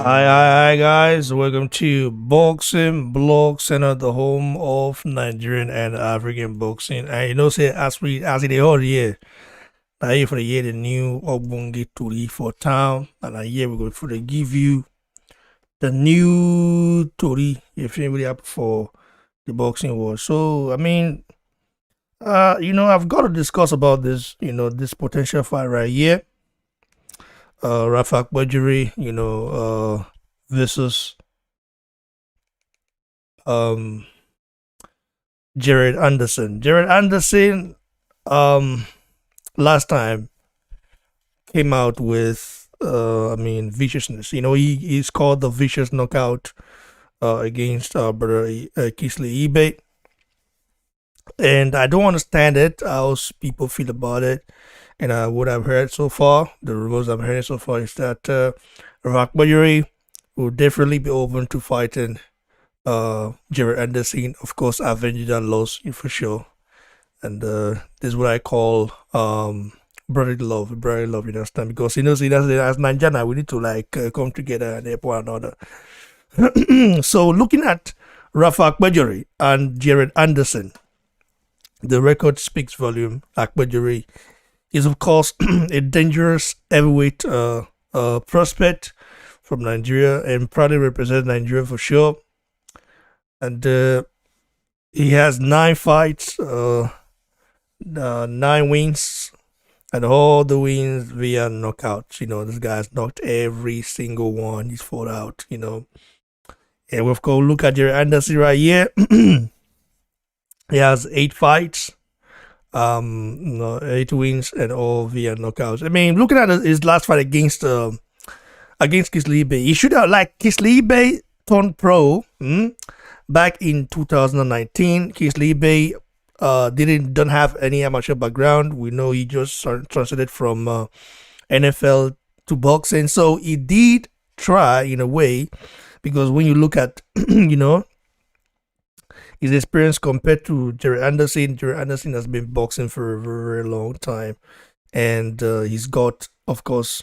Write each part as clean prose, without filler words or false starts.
Hi, guys. Welcome to Boxing Blog Center, the home of Nigerian and African boxing. And say as we the whole year, now here for the year the new Ogbonge Tori for town, and here we're going to give you the new Tori if anybody up for the boxing war. So I've got to discuss about this, this potential fight right here. Raphael Akpejiori, versus um Jared Anderson. Jared Anderson last time came out with viciousness. He's called the vicious knockout against brother Kingsley Ibeh. And I don't understand it, how people feel about it. And what I've heard so far, the rumors I've heard so far is that Raphael will definitely be open to fighting Jared Anderson. Of course, avenging that loss for sure. And this is what I call brotherly love, you understand? Because as Nigeria, we need to come together and help one another. So looking at Raphael Akpejiori and Jared Anderson, the record speaks volume. Akpejiori is of course a dangerous heavyweight prospect from Nigeria and proudly represents Nigeria for sure. And he has 9 fights, 9 wins, and all the wins via knockouts. This guy's knocked every single one he's fought out. And we've got look at Jerry Anderson right here. He has 8 fights, 8 wins, and all via knockouts. I mean, looking at his last fight against Kingsley Ibeh, he should have Kingsley Ibeh turned pro back in 2019. Kingsley Ibeh don't have any amateur background. We know he just transited from NFL to boxing, so he did try in a way, because when you look at his experience compared to Jared Anderson has been boxing for a very, very long time, and he's got, of course,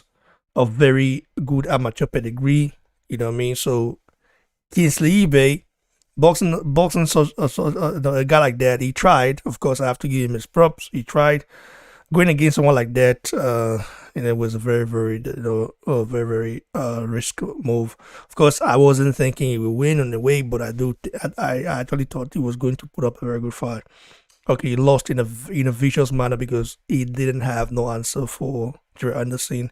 a very good amateur pedigree. You know what I mean? So Kingsley Ibeh, boxing a guy like that, he tried. Of course, I have to give him his props. He tried going against someone like that, and it was a very, very, very risk move. Of course, I wasn't thinking he would win on the way, but I actually thought he was going to put up a very good fight. Okay, he lost in a vicious manner because he didn't have no answer for Jared Anderson.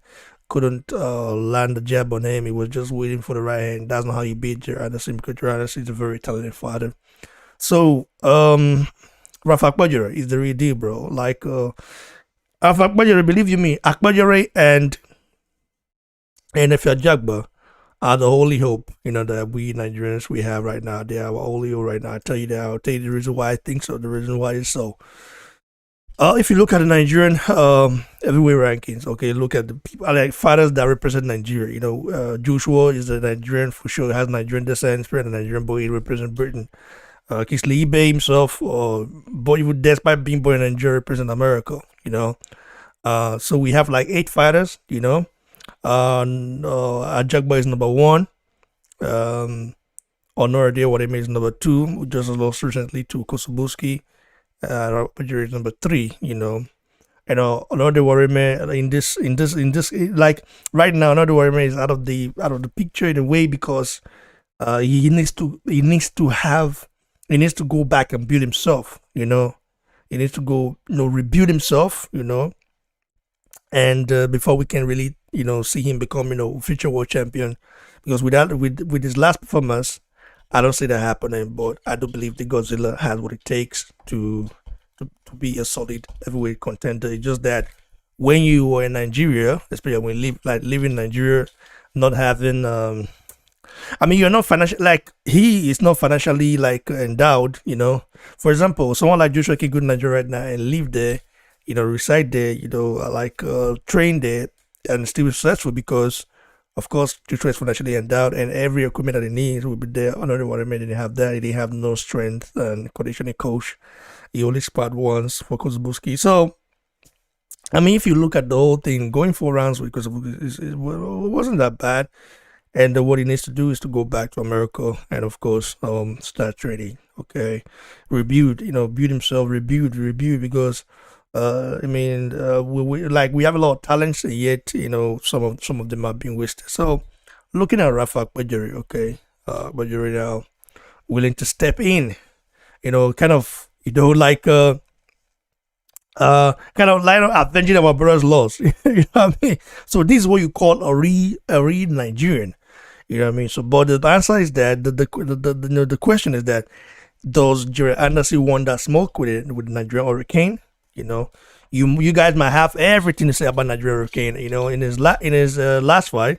Couldn't land the jab on him. He was just waiting for the right hand. That's not how you beat Jared Anderson, because Jared Anderson is a very talented fighter. So, Raphael Akpejiori is the real deal, bro. Akpejiori, believe you me, Akpejiori and Raphael Jagba are the only hope, that we Nigerians we have right now. They are our only hope right now. I'll tell you the reason why I think so, the reason why it's so. If you look at the Nigerian heavyweight rankings, okay, look at the people like fighters that represent Nigeria. Joshua is a Nigerian for sure, has Nigerian descent, spirit of Nigerian boy, he represents Britain. Kingsley Ibeh himself, despite being born in Nigeria, represent America. So we have 8 fighters. Ajagba is number 1. Honorade what it means number 2, who just lost recently to Kosobuski. Akpejiori is number 3. Another Warrior in this right now, another Warrior is out of the picture in a way, because he needs to go back and build himself. He needs to go rebuild himself. And before we can really see him become future world champion, because with his last performance, I don't see that happening. But I do believe the Godzilla has what it takes to be a solid heavyweight contender. It's just that when you are in Nigeria, especially when you live in Nigeria, not having you're not financially, he is not financially endowed. For example, someone like Joshua can go to Nigeria right now and live there, reside there, train there and still be successful, because of course Joshua is financially endowed and every equipment that he needs will be there. Another one didn't have that. He didn't have no strength and conditioning coach. He only sparred once for Kosobuski. So if you look at the whole thing, going 4 rounds with Kosobuski, it wasn't that bad. And what he needs to do is to go back to America and, of course, start training. Okay, rebuild. Build himself, rebuild. Because, I mean, we have a lot of talents, and yet some of them are being wasted. So, looking at Raphael Akpejiori, okay, Akpejiori now willing to step in. Kind of, like kind of like avenging our brother's loss. You know what I mean? So this is what you call a real Nigerian. You know what I mean? So, but the answer is that the question is that, does Jerry Anderson want that smoke with the Nigerian Hurricane? You know, you guys might have everything to say about Nigerian Hurricane. In his last fight,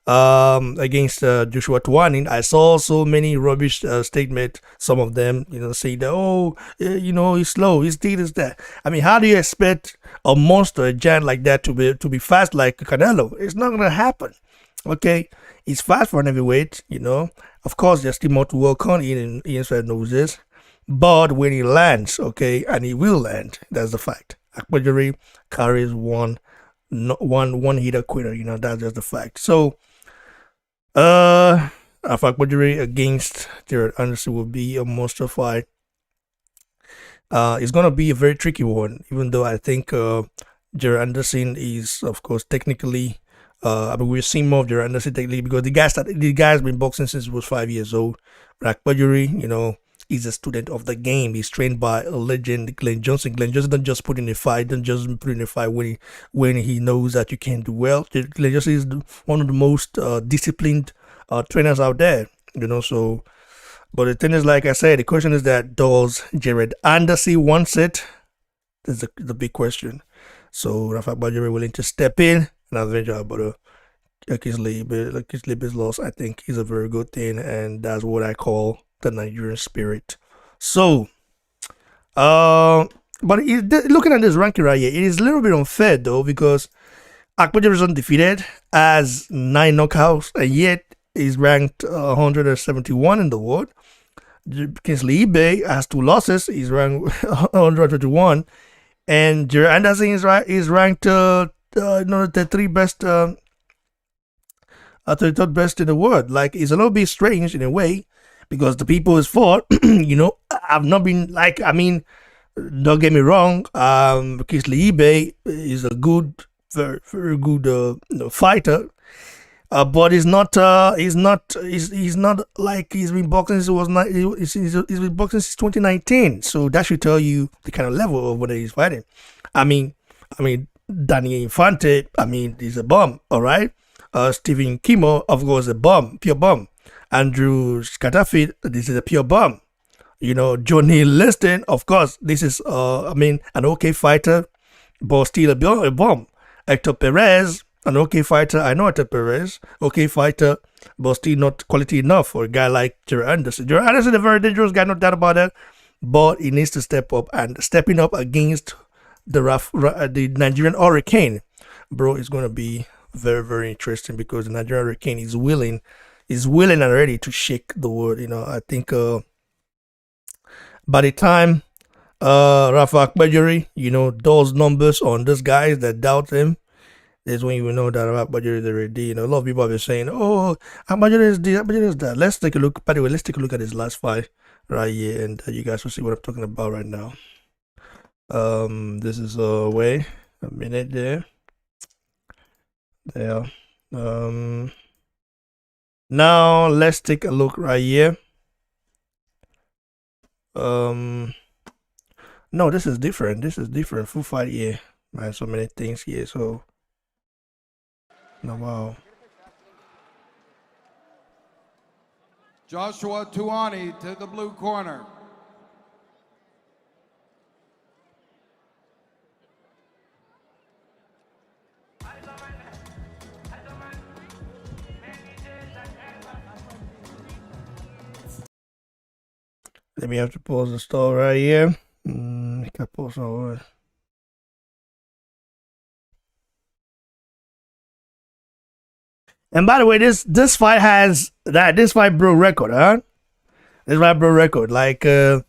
against Joshua Tuanin, I saw so many rubbish statements. Some of them, say that, oh, he's slow, he's this, that. I mean, how do you expect a monster, a giant like that to be fast like Canelo? It's not gonna happen. Okay, he's fast for an heavyweight. Of course, there's still more to work on. Ian knows this, but when he lands, okay, and he will land, that's the fact. Akpejiori carries one hitter quitter. That's just the fact. So, Akpejiori against Jared Anderson will be a monster fight. It's gonna be a very tricky one, even though I think Jared Anderson is, of course, technically. I mean, we're seeing more of Jared Anderson technically, because the guy's been boxing since he was 5 years old. Akpejiori, he's a student of the game. He's trained by a legend, Glenn Johnson. Glenn Johnson don't just put in a fight. Don't just put in a fight when he knows that you can do well. Glenn Johnson is one of the most disciplined trainers out there. So, but the thing is, like I said, the question is that, does Jared Anderson want it? That's the big question. So, Raphael Akpejiori willing to step in and avenge our brother Kingsley. But Kingsley's loss, I think, is a very good thing, and that's what I call the Nigerian spirit. So, but looking at this ranking right here, it is a little bit unfair though, because Akpejiori is undefeated, has 9 knockouts, and yet is ranked 171 in the world. Kingsley Ibeh has 2 losses, he's ranked 121, and Jared Anderson is ranked the 3 best. The third best in the world. Like, it's a little bit strange in a way, because the people is fought, I've not been like, I mean, don't get me wrong, Kingsley Ibeh is a good, very, very good fighter, but he's not like he's been boxing since he's been boxing since 2019, so that should tell you the kind of level of what he's fighting. I mean, Danny Infante, he's a bum, all right. Stephen Kimo, of course, a bum, pure bum. Andrew Scatterfield, this is a pure bum. Johnny Liston, of course, this is, an okay fighter, but still a bum. Hector Perez, an okay fighter. I know Hector Perez, okay fighter, but still not quality enough for a guy like Jared Anderson. Jared Anderson is a very dangerous guy, no doubt about that, but he needs to step up, and stepping up against the Nigerian Hurricane, bro, is going to be very, very interesting, because the Nigerian Hurricane is willing and ready to shake the world. I think by the time Raphael Akpejiori, those numbers on those guys that doubt him, is when you know that Raphael Akpejiori is already. A lot of people have been saying, "Oh, Akpejiori is this, Akpejiori is that." Let's take a look. By the way, let's take a look at his last fight right here, and you guys will see what I'm talking about right now. This is wait a minute there. Now let's take a look right here. No, this is different. Full fight here. Man, so many things here. So, no, wow. Joshua Tuani to the blue corner. Let me have to pause the stall right here. I can pause over. And by the way, this fight broke record, huh? This fight broke record. Like the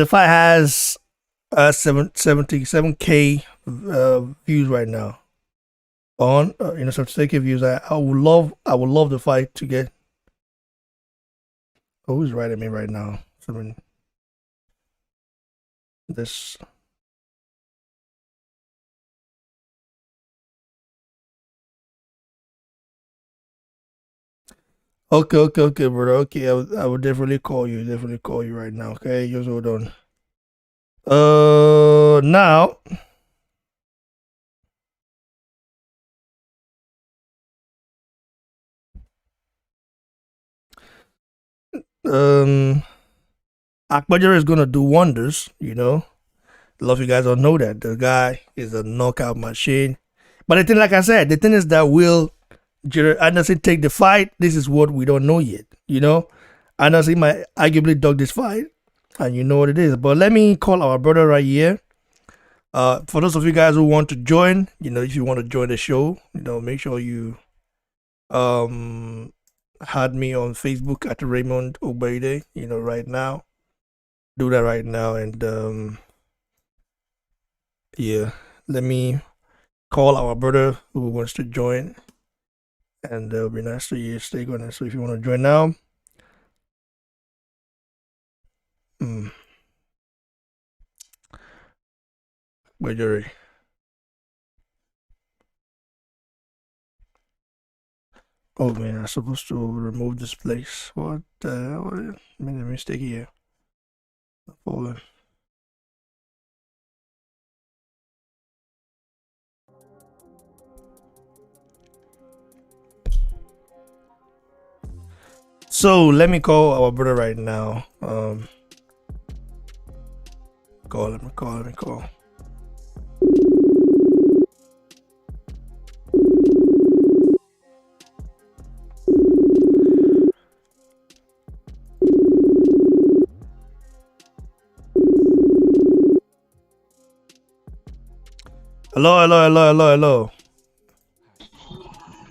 fight has 77K views right now. on some stake views. I would love the fight to get. Oh, who's writing me right now? Someone this. Okay, brother. Okay, I would definitely call you. Definitely call you right now. Okay, just hold on. Now. Akpejiori is gonna do wonders. A lot of you guys don't know that the guy is a knockout machine. But the thing, like I said, the thing is that will Jared Anderson take the fight? This is what we don't know yet. Anderson might arguably dog this fight, and you know what it is. But let me call our brother right here. For those of you guys who want to join, if you want to join the show, make sure you had me on Facebook at Raymond Obede, right now. Do that right now, and yeah, let me call our brother who wants to join, and it'll be nice to you stay on. So if you want to join now, Akpejiori. Oh man, I'm supposed to remove this place. What the hell? I made a mistake here. Hold on. So let me call our brother right now. Let me call.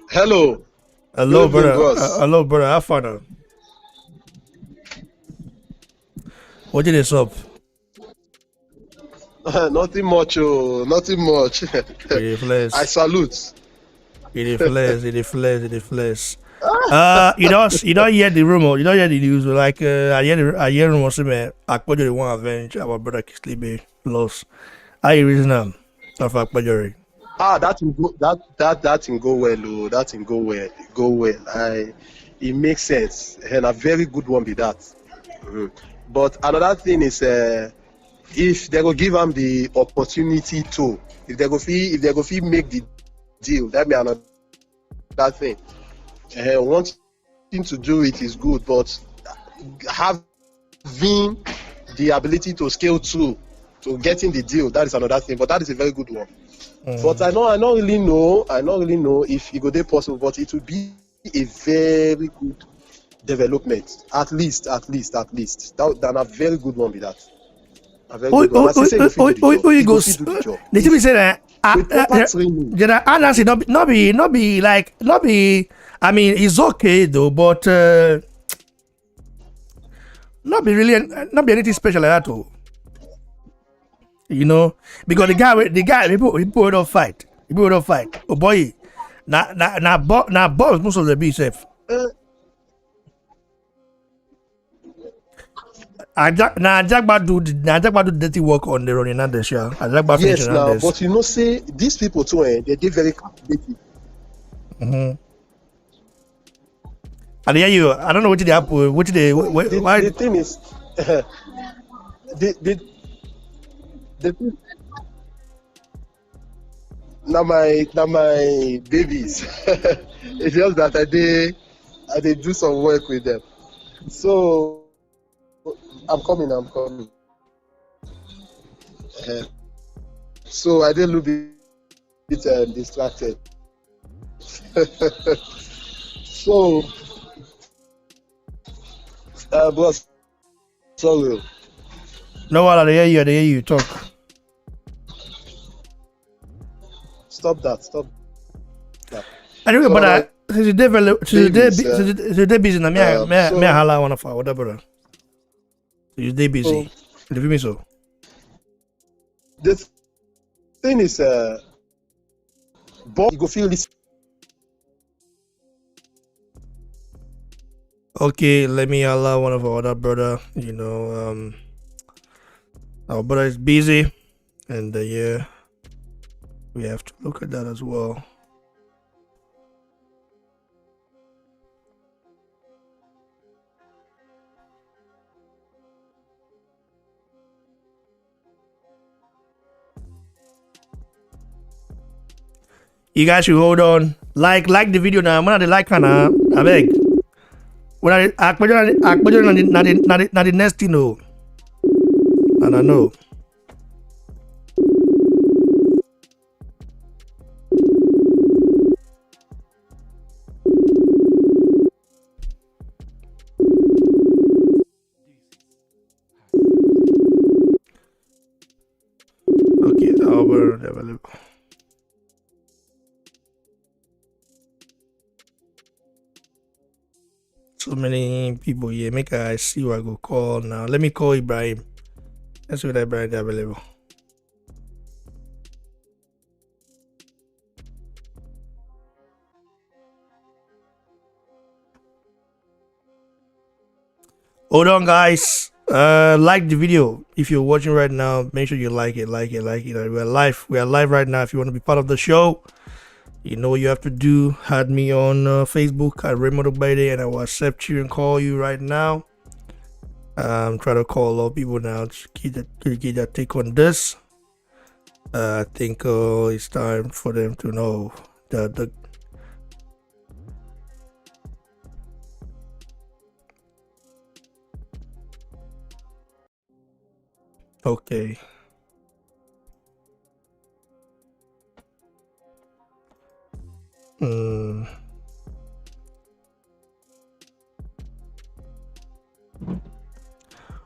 Hello. Hello, brother. boss. Hello, brother. How far now? What did this up? Nothing much, nothing much. I salute. It flares. You don't hear the rumor. You don't hear the news. Like I hear rumors say, Akpejiori want avenge our brother Kingsley loss. I reason of Akpejiori. That can go. That can go well. Oh, that can go well. It makes sense, and a very good one be that. But another thing is, if they go give him the opportunity to, if they go fee make the deal, that be another thing. Wanting to do it is good, but having the ability to scale to getting the deal, that is another thing. But that is a very good one. But I don't really know if it would be possible, but it would be a very good development. At least. That a very good one be that. A very good one. You go the job. The thing say that honestly not be I mean it's okay though, but not be anything special like that though. Because the guy people don't fight. Oh boy, now boss most of the be safe. Jagba do dirty work on the running and the show. Yes, now, but say these people too, they get very calculated. And yeah, I don't know what they happen. Why? The thing is, the thing, now my babies. It's just that I do some work with them. So I'm coming. So I did a little bit distracted. So, boss, sorry. No, I hear you talk. Stop that. Anyway, so, but since they busy now, me hala one of our whatever. Since they busy, do you mean so? The thing is, but you go feel this. Okay, let me allow one of our other brother. Our brother is busy, and yeah, we have to look at that as well. You guys should hold on. Like the video now. When I like now, I beg. When I not the next thing no. And I know. Okay, our available. So many people here. Make I see what I go call now. Let me call Ibrahim. Let's see what Ibrahim is available. Hold on, guys. Like the video. If you're watching right now, make sure you like it. We're live. We are live right now. If you want to be part of the show, you know what you have to do. Add me on Facebook at Raymond Ibeh, and I will accept you and call you right now. I'm trying to call a lot of people now to get that take on this. I think it's time for them to know that the okay.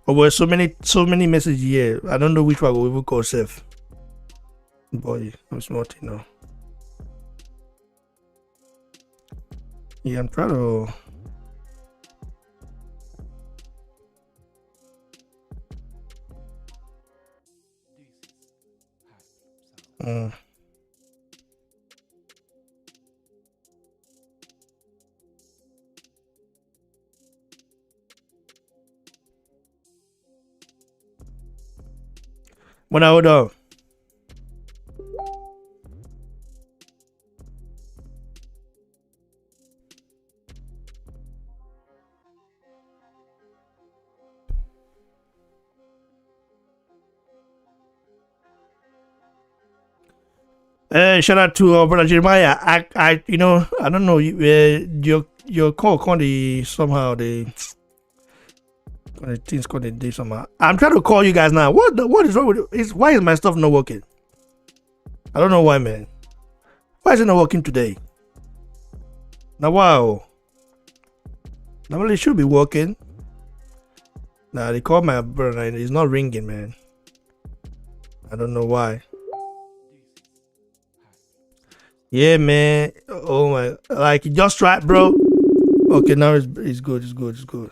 Oh, well, so many messages here. I don't know which one we will call safe. Boy, I'm smart, you know. Yeah, I'm trying to. When I hold on. Shout out to brother Jeremiah. I don't know. Your call called somehow the things called the day somehow. I'm trying to call you guys now. What is wrong with it? Why is my stuff not working? I don't know why, man. Why is it not working today? Now, wow. Normally it should be working. Nah, they called my brother and it's not ringing, man. I don't know why. Yeah, man. Oh my, like just try, bro. Okay, now it's good. It's good.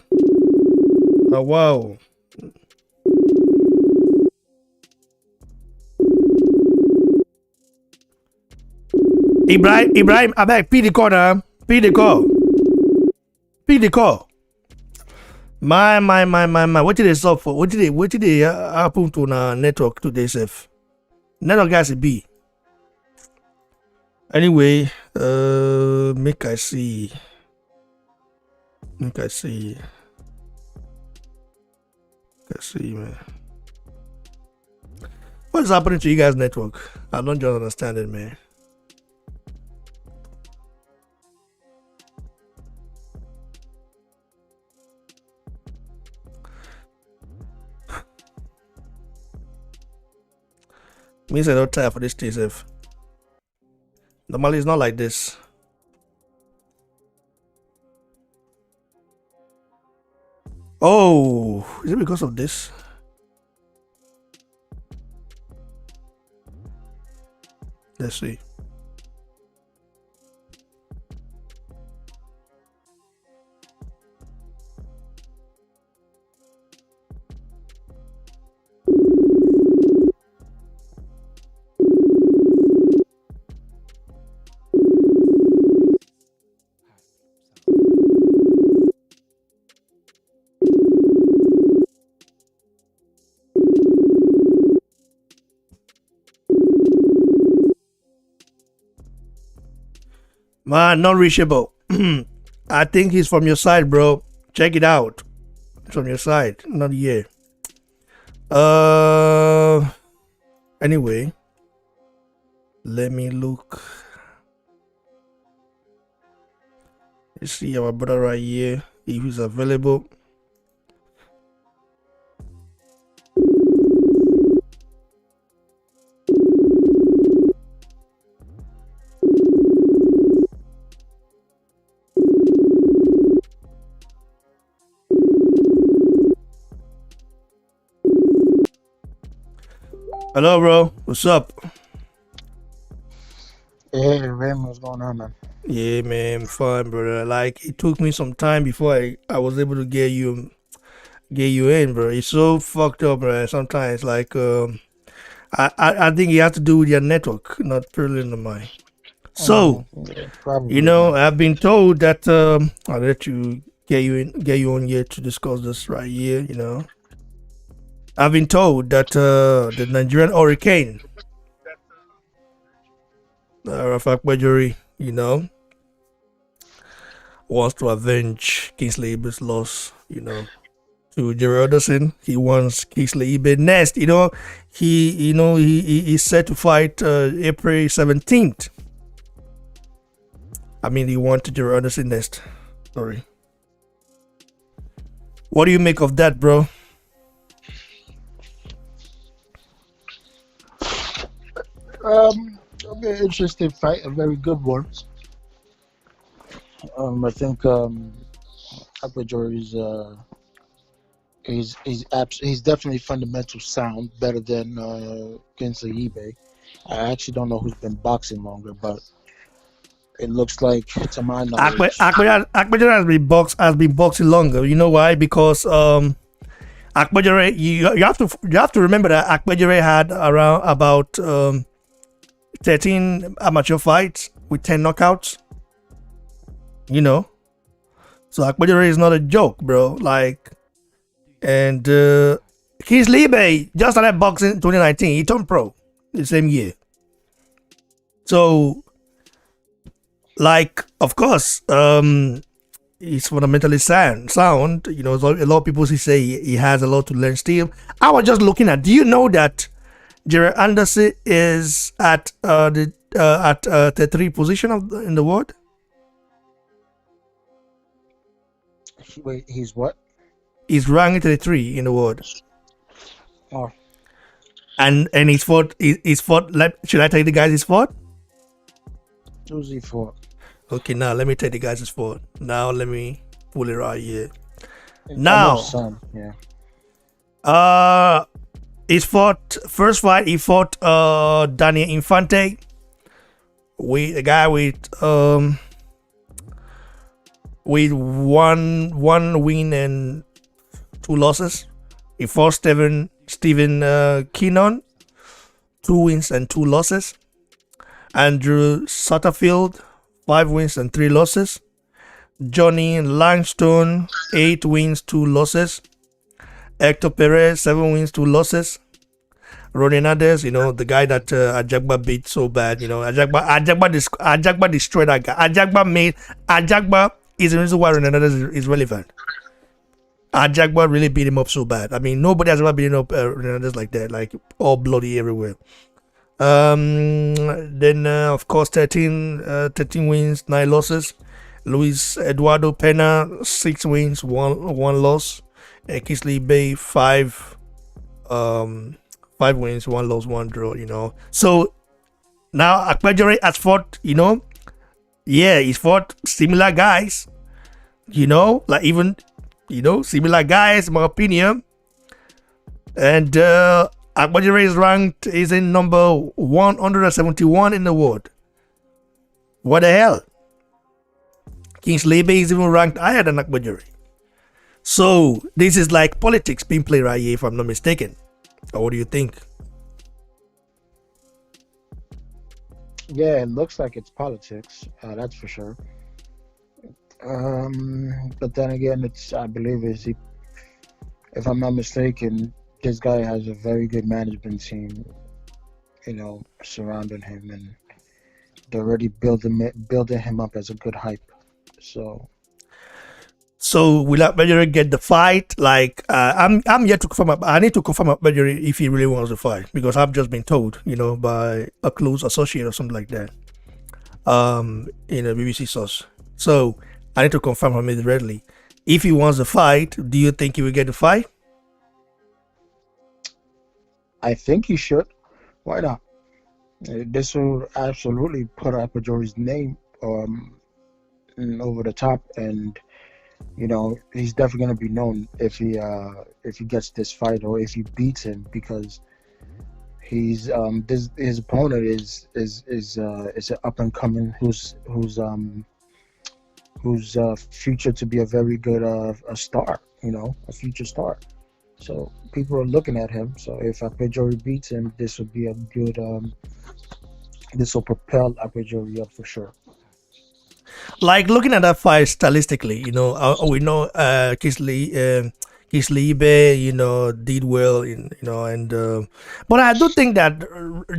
Oh wow. Ibrahim, I beg, P the call now. P the call. My. What did they solve for? What did they happen to the network today, Seth? Network guys be. Anyway, make I see, man. What is happening to you guys' network? I don't just understand it, man. Means I don't tire for this TSF. Normally it's not like this. Oh, is it because of this? Let's see. Man, not reachable. I think he's from your side, bro. Check it out. It's from your side, not here. Anyway, let me look. Let's see our brother right here, if he's available. Hello, bro. What's up? Hey, Ram, what's going on, man? Yeah, man, fine, brother. Like it took me some time before I was able to get you in, bro. It's so fucked up, bro. Sometimes, like, I think it has to do with your network, not purely in the mind. So, Yeah, probably. you know, I've been told that I'll let you get you on here to discuss this right here. You know, I've been told that the Nigerian hurricane, Raphael Akpejiori, you know, wants to avenge Kingsley Ibeh's loss. You know, to Jerry Anderson. He wants Kingsley Ibeh next. You know, he's set to fight April 17th. I mean, he wanted Jerry Anderson next. Sorry. What do you make of that, bro? A very interesting fight, a very good one. I think Akpejiori he's definitely fundamental sound, better than Kingsley Ibeh. I actually don't know who's been boxing longer, but it looks like, to my knowledge, Akpejiori has been boxing longer. You know why? Because Akpejiori, you have to remember that Akpejiori had around about 13 amateur fights with 10 knockouts. You know, so Akpejiori is not a joke, bro. Like, and Kingsley Ibeh just started boxing in 2019. He turned pro the same year. So, like, of course, he's fundamentally sound. You know, a lot of people say he has a lot to learn still. I was just looking at. Do you know that Jerry Anderson is at the 33 position in the world? Wait, he's what? He's ranked 33 in the world. Oh, And he's fought. Should I tell you the guys he's fought? who's he for? Okay, now let me tell you the guys he's fought. Now let me pull it right here. I Now, know some, yeah. he's fought first fight. He fought Daniel Infante, with a guy with one win and 2 losses. He fought Stephen Keenan, 2 wins and 2 losses. Andrew Satterfield, 5 wins and 3 losses. Johnny Langstone, 8 wins, 2 losses. Hector Perez, 7 wins, 2 losses. Ronnie Hernandez, you know, the guy that Ajagba beat so bad, you know, Ajagba destroyed that guy. Ajagba is the reason why Ronnie Hernandez is relevant. Ajagba really beat him up so bad. I mean, nobody has ever beaten up Ronnie Hernandez like that, like all bloody everywhere. Then of course 13 wins, 9 losses. Luis Eduardo Pena, 6 wins, 1 loss. Kingsley Ibeh, 5 wins, 1 loss, 1 draw. You know, so now Akpejiori has fought. You know, yeah, he's fought similar guys. You know, like even similar guys, in my opinion. And Akpejiori is in number 171 in the world. What the hell? Kingsley Ibeh is even ranked higher than Akpejiori. So this is like politics being played right here, if I'm not mistaken. Or what do you think? Yeah, it looks like it's politics. That's for sure. But then again, I believe if I'm not mistaken, this guy has a very good management team, you know, surrounding him, and They're already building him up as a good hype. So So will Akpejiori get the fight? Like I'm yet to confirm. I need to confirm Akpejiori if he really wants the fight because I've just been told, by a close associate or something like that. In a BBC source. So I need to confirm from it readily. If he wants the fight, do you think he will get the fight? I think he should. Why not? This will absolutely put Akpejiori's name over the top, and he's definitely going to be known if he gets this fight or if he beats him, because he's his opponent is an up and coming who's future to be a very good a star, a future star. So people are looking at him. So if Akpejiori beats him, this will be a good this will propel Akpejiori up for sure. Like looking at that fight stylistically, we know Kingsley Ibeh, did well but I do think that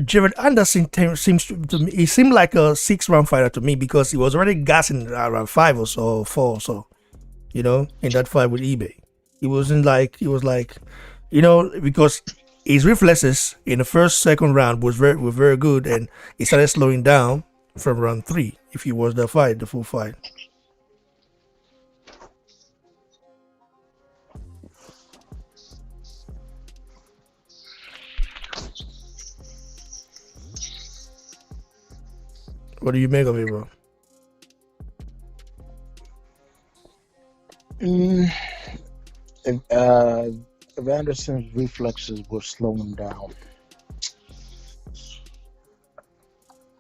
Jared Anderson seems to me, he seemed like a 6-round fighter to me because he was already gassing around 5 or so, 4 or so, in that fight with Ibeh. He was like, because his reflexes in the second round were very good, and he started slowing down from round 3 if he was the full fight. What do you make of it, bro? If Anderson's reflexes were slowing down,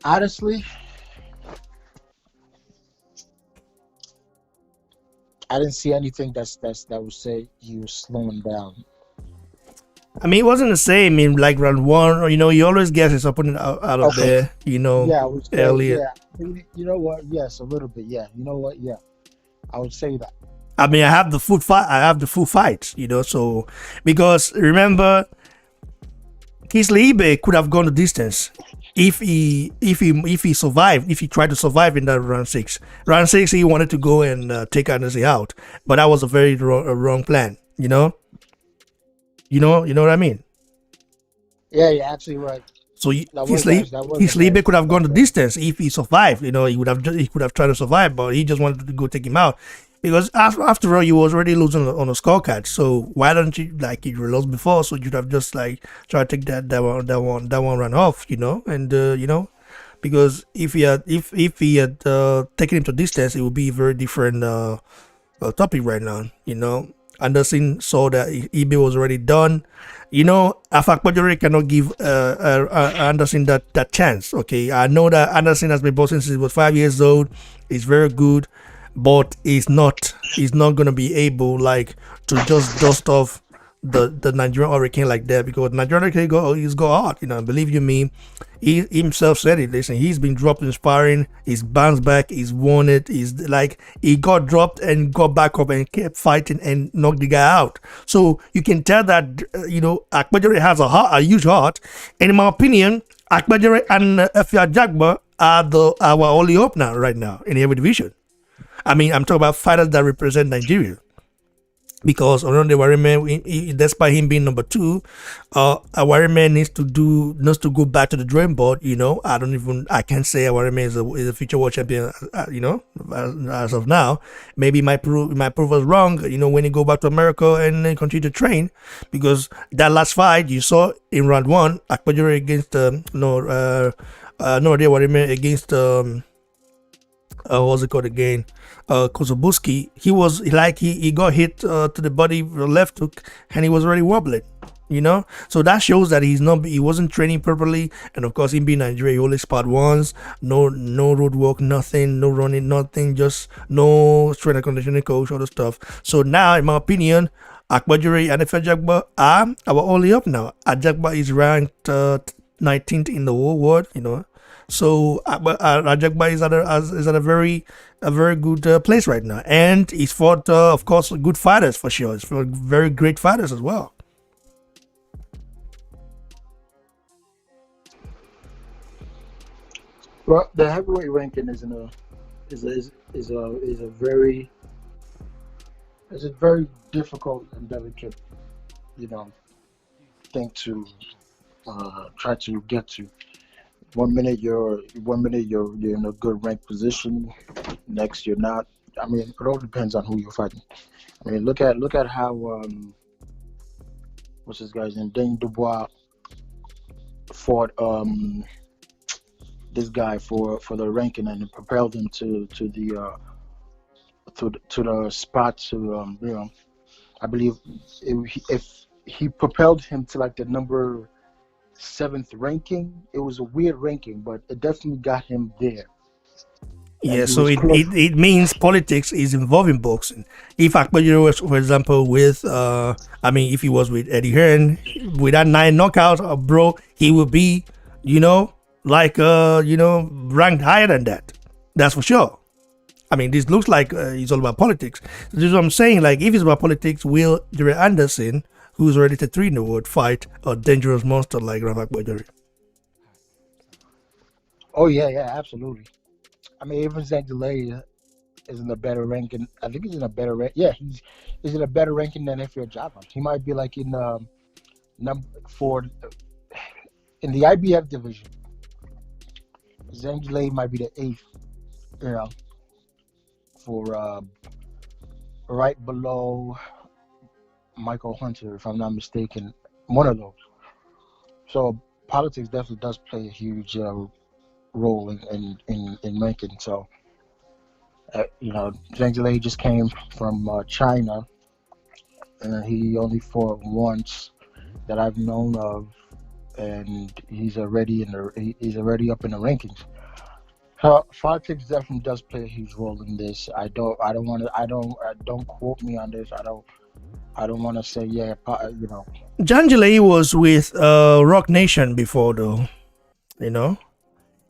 honestly, I didn't see anything that would say he was slowing down. I mean, it wasn't the same in like round 1, he always gets his opponent out of there, Yeah, I would say, earlier. Yeah, you know what? Yes, a little bit. Yeah, you know what? Yeah, I would say that. I mean, I have the full fight, so because remember, Kingsley Ibeh could have gone the distance if he survived, if he tried to survive in that round 6. Round 6, he wanted to go and take Anderson out, but that was a very wrong plan, You know what I mean? Yeah, you're actually right. So Kingsley Ibeh could have gone the distance if he survived. He could have tried to survive, but he just wanted to go take him out. Because after all, you was already losing on a scorecard. So why don't you you lost before? So you'd have just try to take that one run off, and because if he had taken him to distance, it would be a very different topic right now. Anderson saw that Ibeh was already done. Akpejiori cannot give Anderson that chance. Okay, I know that Anderson has been boxing since he was 5 years old. He's very good. But he's not gonna be able to just dust off the Nigerian Hurricane like that, because Nigerian Hurricane go hard. Believe you me, he himself said it. Listen, he's been dropped in sparring, he's bounced back, he's won it. He's he got dropped and got back up and kept fighting and knocked the guy out. So you can tell that Akpejiori has a huge heart, and in my opinion, Akpejiori and Jagba are our only hope right now in every division. I mean, I'm talking about fighters that represent Nigeria. Because Oronde Warime, despite him being number 2, Warime needs to go back to the drawing board. I can't say Warime is a future world champion. As of now, maybe he might prove us wrong. When he go back to America and then continue to train, because that last fight you saw in round 1, Akpejiori against Warime against what's it called again? Kozobuski. He was he got hit to the body with a left hook, and he was already wobbling. So that shows that he wasn't training properly, and of course, him being Nigeria, he only sparred once. No road work, nothing, no running, nothing, just no strength and conditioning coach, all the stuff. So now, in my opinion, Akpejiori and Jagba are our only up now. Jagba is ranked 19th in the whole world. So Rajagba is at a very good place right now, and he's fought, of course, good fighters for sure. He's fought very great fighters as well. Well, the heavyweight ranking is a very difficult and delicate, you know, thing to try to get to. One minute you're in a good ranked position, next you're not. I mean, it all depends on who you're fighting. I mean, look at how what's this guy's name? Dane Dubois fought this guy for the ranking, and it propelled him to the spot to I believe if he propelled him to like the number seventh ranking. It was a weird ranking, but it definitely got him there. And Yeah, he so was it, close. it, it means politics is involved in boxing. If Akpejiori was, for example, with, if he was with Eddie Hearn, with that 9 knockouts, bro, he would be, like, ranked higher than that. That's for sure. I mean, this looks like it's all about politics. This is what I'm saying. Like, if it's about politics, will Jerry Anderson, who's already the 3 in the world, fight a dangerous monster like Raphael Akpejiori? Oh yeah, absolutely. I mean, even Zach Delay is in a better ranking. I think he's in a better rank. Yeah, he's in a better ranking than Ifir Java. He might be like in number 4 in the IBF division. Zach Delay might be the 8th. You know, for right below Michael Hunter, if I'm not mistaken, one of those. So politics definitely does play a huge role in ranking. So Zhang Zhilei just came from China, and he only fought once that I've known of, and he's already up in the rankings. Politics definitely does play a huge role in this. Don't quote me on this. I don't want to say Janjale was with Rock Nation before, though,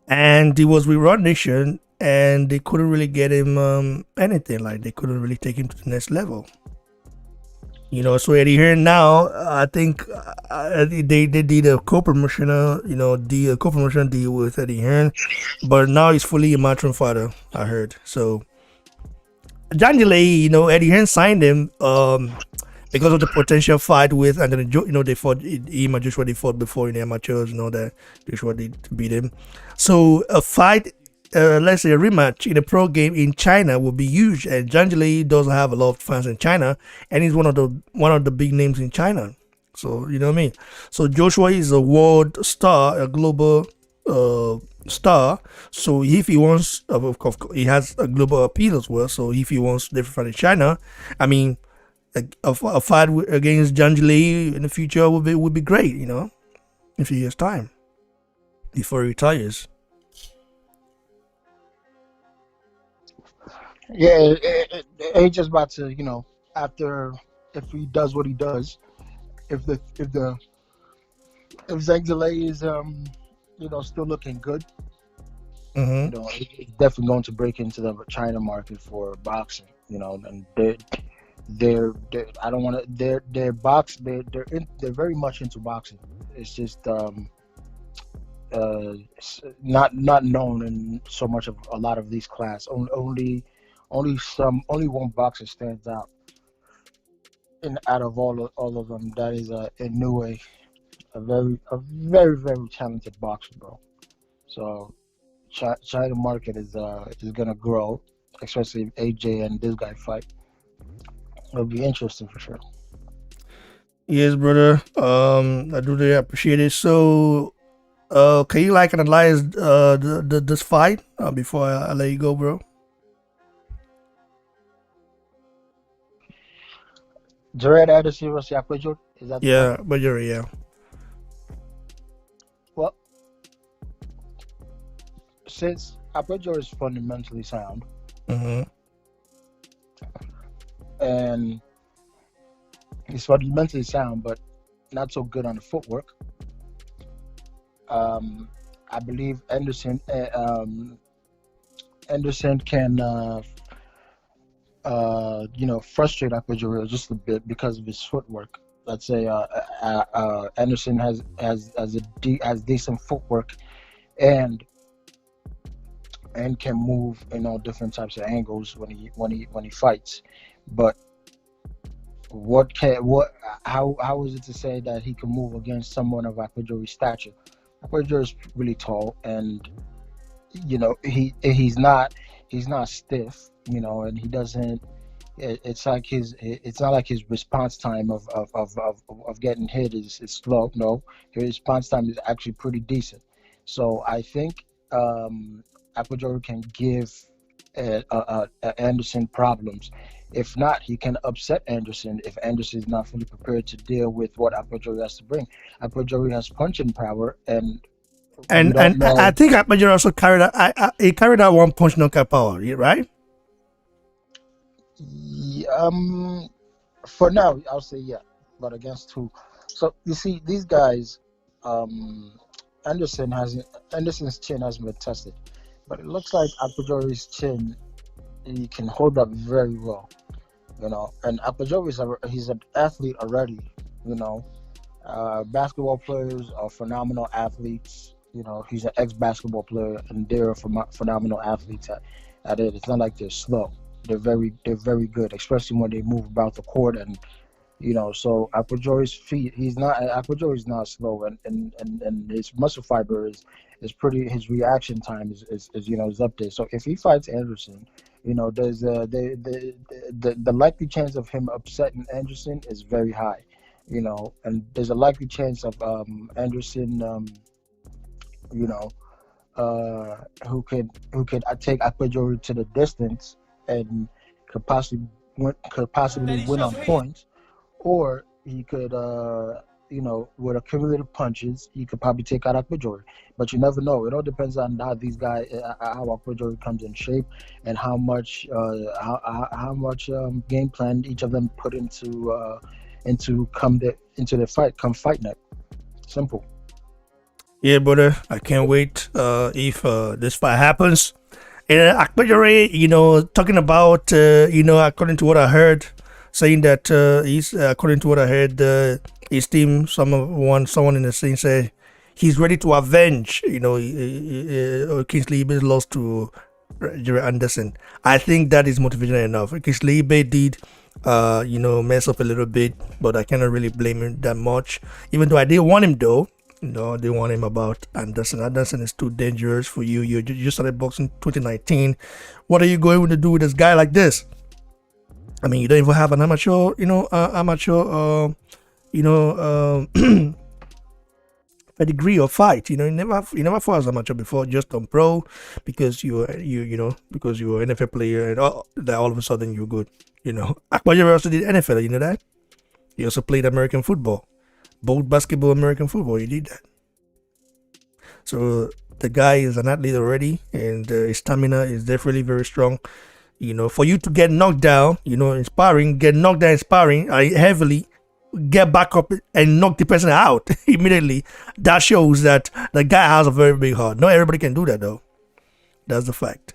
and he was with Rock Nation, and they couldn't really get him anything. Like, they couldn't really take him to the next level. So Eddie Hearn now, I think they did a co-promotional, the co-promotional deal with Eddie Hearn, but now he's fully a matchroom fighter, I heard. So Janjale, Eddie Hearn signed him because of the potential fight with Anthony they fought him and Joshua, they fought before in the amateurs, that Joshua did beat him. So a fight, let's say a rematch in a pro game in China would be huge, and Janjale doesn't have a lot of fans in China, and he's one of the big names in China. So you know what I mean. So Joshua is a world star, a global star. So if he wants, of course, he has a global appeal as well. So if he wants different fight in China, I mean, a fight against Janjale in the future would be great. In a few years' time, before he retires. Yeah, it's just about to, after if he does what he does, if Zhang Zhilei is still looking good, it's definitely going to break into the China market for boxing, and they're I don't want to they're very much into boxing. It's just not known in so much of a lot of these class. Only one boxer stands out out of all of them. That is Inoue, a very very talented boxer, bro. So China market is gonna grow, especially if AJ and this guy fight. It'll be interesting for sure. Yes, brother. I do really appreciate it. So, can you analyze this fight before I let you go, bro? Jared Anderson versus Akpejiori, is that? Yeah, but yeah. Well, since Akpejiori is fundamentally sound, and he's fundamentally sound, but not so good on the footwork. I believe Anderson can frustrate Akpejiori just a bit because of his footwork. Let's say Anderson has decent footwork, and and can move in all different types of angles when he fights. But how is it to say that he can move against someone of Akpejiori's stature? Akpejiori is really tall, and he's not stiff, and he doesn't. It's not like his response time of getting hit is slow. No, his response time is actually pretty decent. So I think Akpejiori can give Anderson problems. If not, he can upset Anderson if Anderson is not fully prepared to deal with what Akpejiori has to bring. Akpejiori has punching power, and we don't And I know. think Akpejiori also carried out he carried out one punch knockout power, right? For now, I'll say yeah, but against who? So you see, these guys, um, Anderson's chin hasn't been tested, but it looks like Akpejiori's chin he can hold up very well. And he's an athlete already. You know, Basketball players are phenomenal athletes. He's an ex-basketball player, and they're phenomenal athletes at it. It's not like they're slow. They're very good, especially when they move about the court. And so Akpejiori's not slow, and his muscle fiber is pretty. His reaction time is up there. So if he fights Anderson, there's the likely chance of him upsetting Anderson is very high. And there's a likely chance of Anderson, you know, who could take Akpejiori to the distance and could possibly win on points, or he could, with accumulative punches, he could probably take out Akpejiori. But you never know. It all depends on how these guys, how Akpejiori comes in shape, and how much game plan each of them put into the fight. Come fight night. Simple. Yeah, brother. I can't wait if this fight happens. And Akpejiori, talking about, according to what I heard, saying that he's, according to what I heard, his team, someone in the scene said he's ready to avenge, Kingsley Ibeh lost to Jerry Anderson. I think that is motivation enough. Kingsley Ibeh did, mess up a little bit, but I cannot really blame him that much. Even though I did want him, though. No, they want him about Anderson. Anderson is too dangerous for you. You just started boxing 2019. What are you going to do with this guy like this? I mean, you don't even have an amateur, pedigree or fight. You never fought as amateur before, just on pro, because you were NFL player, and all of a sudden you're good. Akpejiori also did NFL. You know that. He also played American football. Both basketball, American football, he did that. So the guy is an athlete already, and his stamina is definitely very strong. For you to get knocked down, in sparring, heavily, get back up and knock the person out immediately, that shows that the guy has a very big heart. Not everybody can do that, though. That's the fact.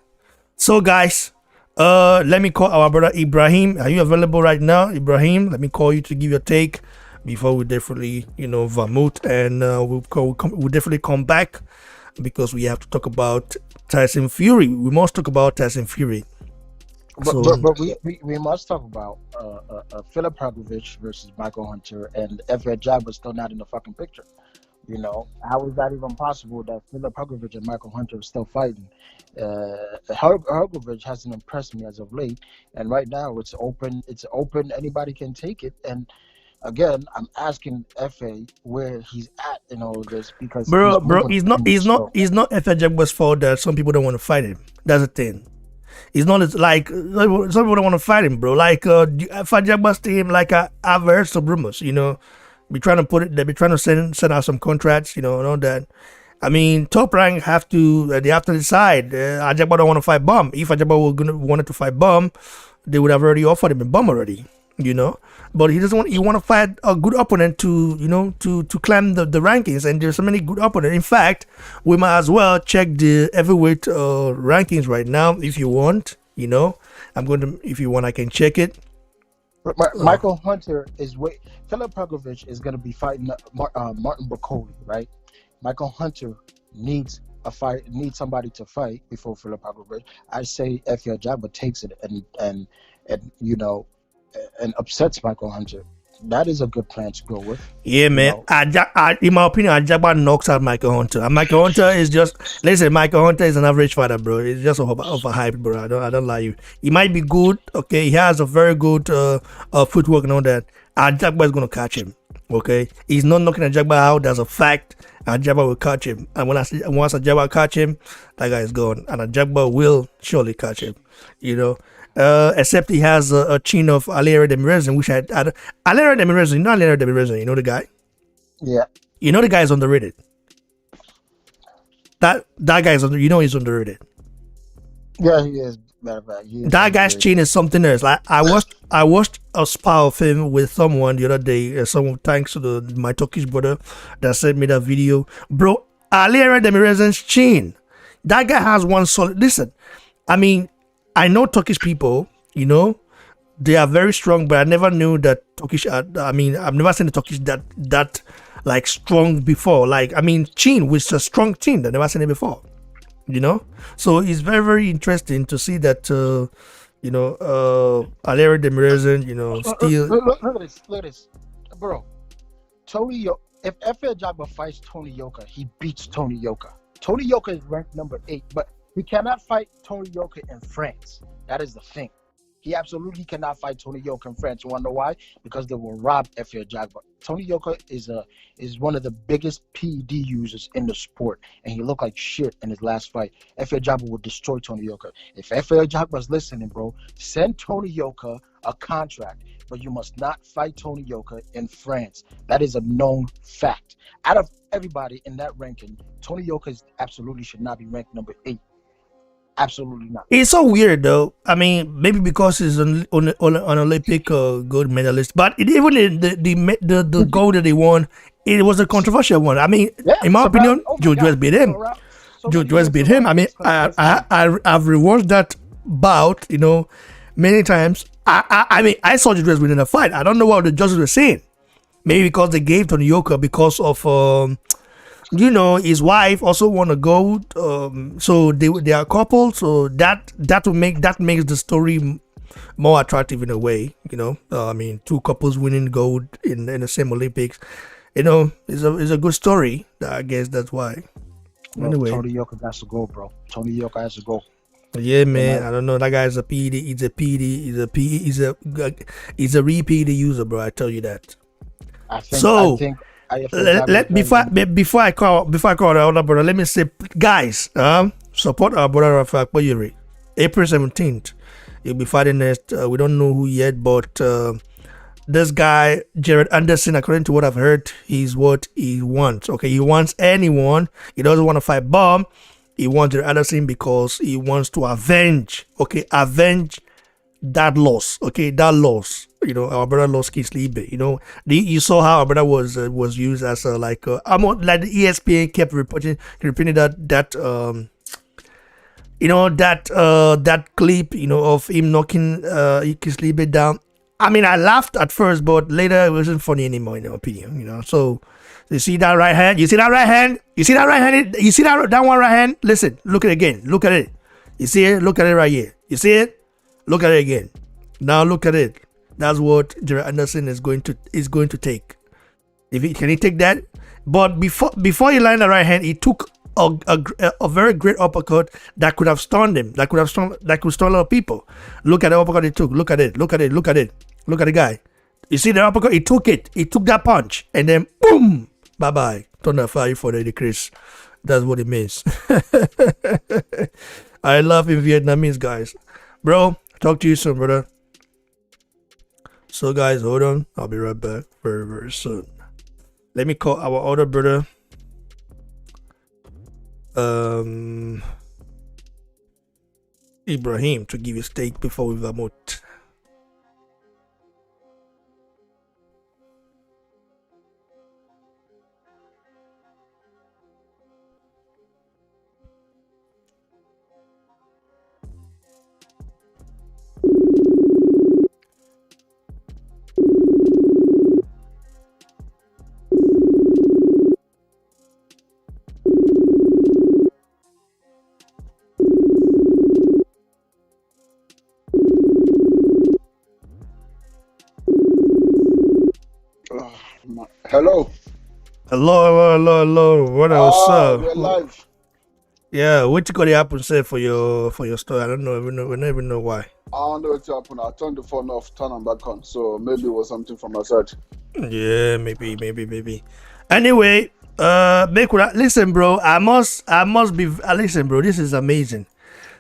So, guys, let me call our brother Ibrahim. Are you available right now, Ibrahim? Let me call you to give your take before we definitely, vermouth, and we'll definitely come back, because we have to talk about Tyson Fury. We must talk about Tyson Fury. But we must talk about Philip Hergovich versus Michael Hunter, and Everett Jab was still not in the fucking picture. How is that even possible that Philip Hergovich and Michael Hunter are still fighting? Hergovich hasn't impressed me as of late, and right now it's open. Anybody can take it. And again, I'm asking FA where he's at in all of this, because bro, he's not FA Jaguar's fault that some people don't want to fight him. That's the thing. It's not like some people don't want to fight him, bro. Like FA Jaguar's team, like I've heard some rumors, be trying to be trying to send out some contracts, and all that. I mean, Top Rank they have to decide. Ajagba don't want to fight Bum. If Ajagba wanted to fight Bum, they would have already offered him a Bum already. But he doesn't want. He want to fight a good opponent to climb the rankings, and there's so many good opponents. In fact, we might as well check the heavyweight rankings right now if you want. If you want, I can check it. Michael Hunter Philip Hergovich is going to be fighting Martin Bakoli, right? Michael Hunter needs a fight needs somebody to fight before Philip Akpejiori, I say Raphael Jabba takes it and and upsets Michael Hunter. That is a good plan to go with. Yeah, man. In my opinion, Ajagba knocks out Michael Hunter. And Michael Hunter is just listen. Michael Hunter is an average fighter, bro. It's just overhyped, bro. I don't lie you. He might be good. Okay, he has a very good footwork and all that. Ajagba is gonna catch him. Okay, he's not knocking Ajagba out. That's a fact. Ajagba will catch him. And once Ajagba catch him, that guy is gone. And Ajagba will surely catch him. Except he has a chin of Alera Demirezin, which Alera Demirezin, you know Alera Demirezin, you know the guy? Yeah. You know the guy is underrated. That guy is he's underrated. Yeah, he is. Matter of fact, that guy's chin is something else. Like I watched a spar of him with someone the other day. Thanks to my Turkish brother that sent me that video, bro. Alera Demirezin's chin. That guy has one solid. Listen, I mean, I know Turkish people. They are very strong, but I never knew that Turkish. I mean, I've never seen a Turkish that like strong before. Like I mean, chin with a strong chin. I've never seen it before. So it's very, very interesting to see that Alera Demirezin, still look at this, bro. If Raphael Jabba fights Tony Yoka, he beats Tony Yoka. Tony Yoka is ranked number 8, but he cannot fight Tony Yoka in France. That is the thing. He absolutely cannot fight Tony Yoka in France. You want to know why? Because they will rob Raphael Jabba. Tony Yoka is one of the biggest PED users in the sport, and he looked like shit in his last fight. Raphael Jabba will destroy Tony Yoka. If Raphael Jabba's listening, bro, send Tony Yoka a contract, but you must not fight Tony Yoka in France. That is a known fact. Out of everybody in that ranking, Tony Yoka absolutely should not be ranked number 8. Absolutely not. It's so weird though. I mean, maybe because he's an Olympic gold medalist, but even the gold that they won, it was a controversial one. I mean, in my opinion, Joe Joyce beat him. Joe Joyce beat him. I mean, I've rewatched that bout, many times. I mean, I saw Joe Joyce winning the fight. I don't know what the judges were saying. Maybe because they gave Tony Yoka because of his wife also won a gold, so they are a couple. So that makes the story more attractive in a way. I mean, two couples winning gold in the same Olympics. It's a good story. I guess that's why. Bro, anyway, Tony Yoka has to go, bro. Tony Yoka has to go. Yeah, man. I don't know. That guy's a PD. He's a PD. He's a repeat user, bro. I tell you that. Before I call the other brother, let me say, guys, support our brother Raphael Akpejiori. April 17th, he'll be fighting next. We don't know who yet, but this guy Jared Anderson, according to what I've heard, he's what he wants. Okay, he wants anyone. He doesn't want to fight Bomb. He wants Jared Anderson because he wants to avenge that loss. Okay, that loss. Our brother lost Kingsley Ibeh. You saw how our brother was used as like the ESPN kept repeating that clip of him knocking Kingsley Ibeh down. I mean, I laughed at first, but later it wasn't funny anymore in my opinion. So you see that right hand? You see that right hand? You see that right hand? You see that one right hand? Listen, look at it again. Look at it. You see it? Look at it right here. You see it? Look at it again. Now look at it. That's what Jared Anderson is going to take. Can he take that? But before he landed the right hand, he took a very great uppercut that could have stunned him. That could stun a lot of people. Look at the uppercut he took. Look at it. Look at it. Look at it. Look at the guy. You see the uppercut? He took it. He took that punch, and then boom, bye bye. Turn the fire for the Chris. That's what it means. I love in Vietnamese, guys, bro. Talk to you soon, brother. So guys, hold on. I'll be right back very, very soon. Let me call our other brother. Ibrahim to give you steak before we vermouth. Hello. Hello. What else, We're live. Yeah, what you got to happen, say, for your story? I don't know. We don't even know why. I don't know what happened. I turned the phone off, turn them back on. So maybe it was something from my side. Yeah, maybe. Anyway, listen, bro. I must be. Listen, bro. This is amazing.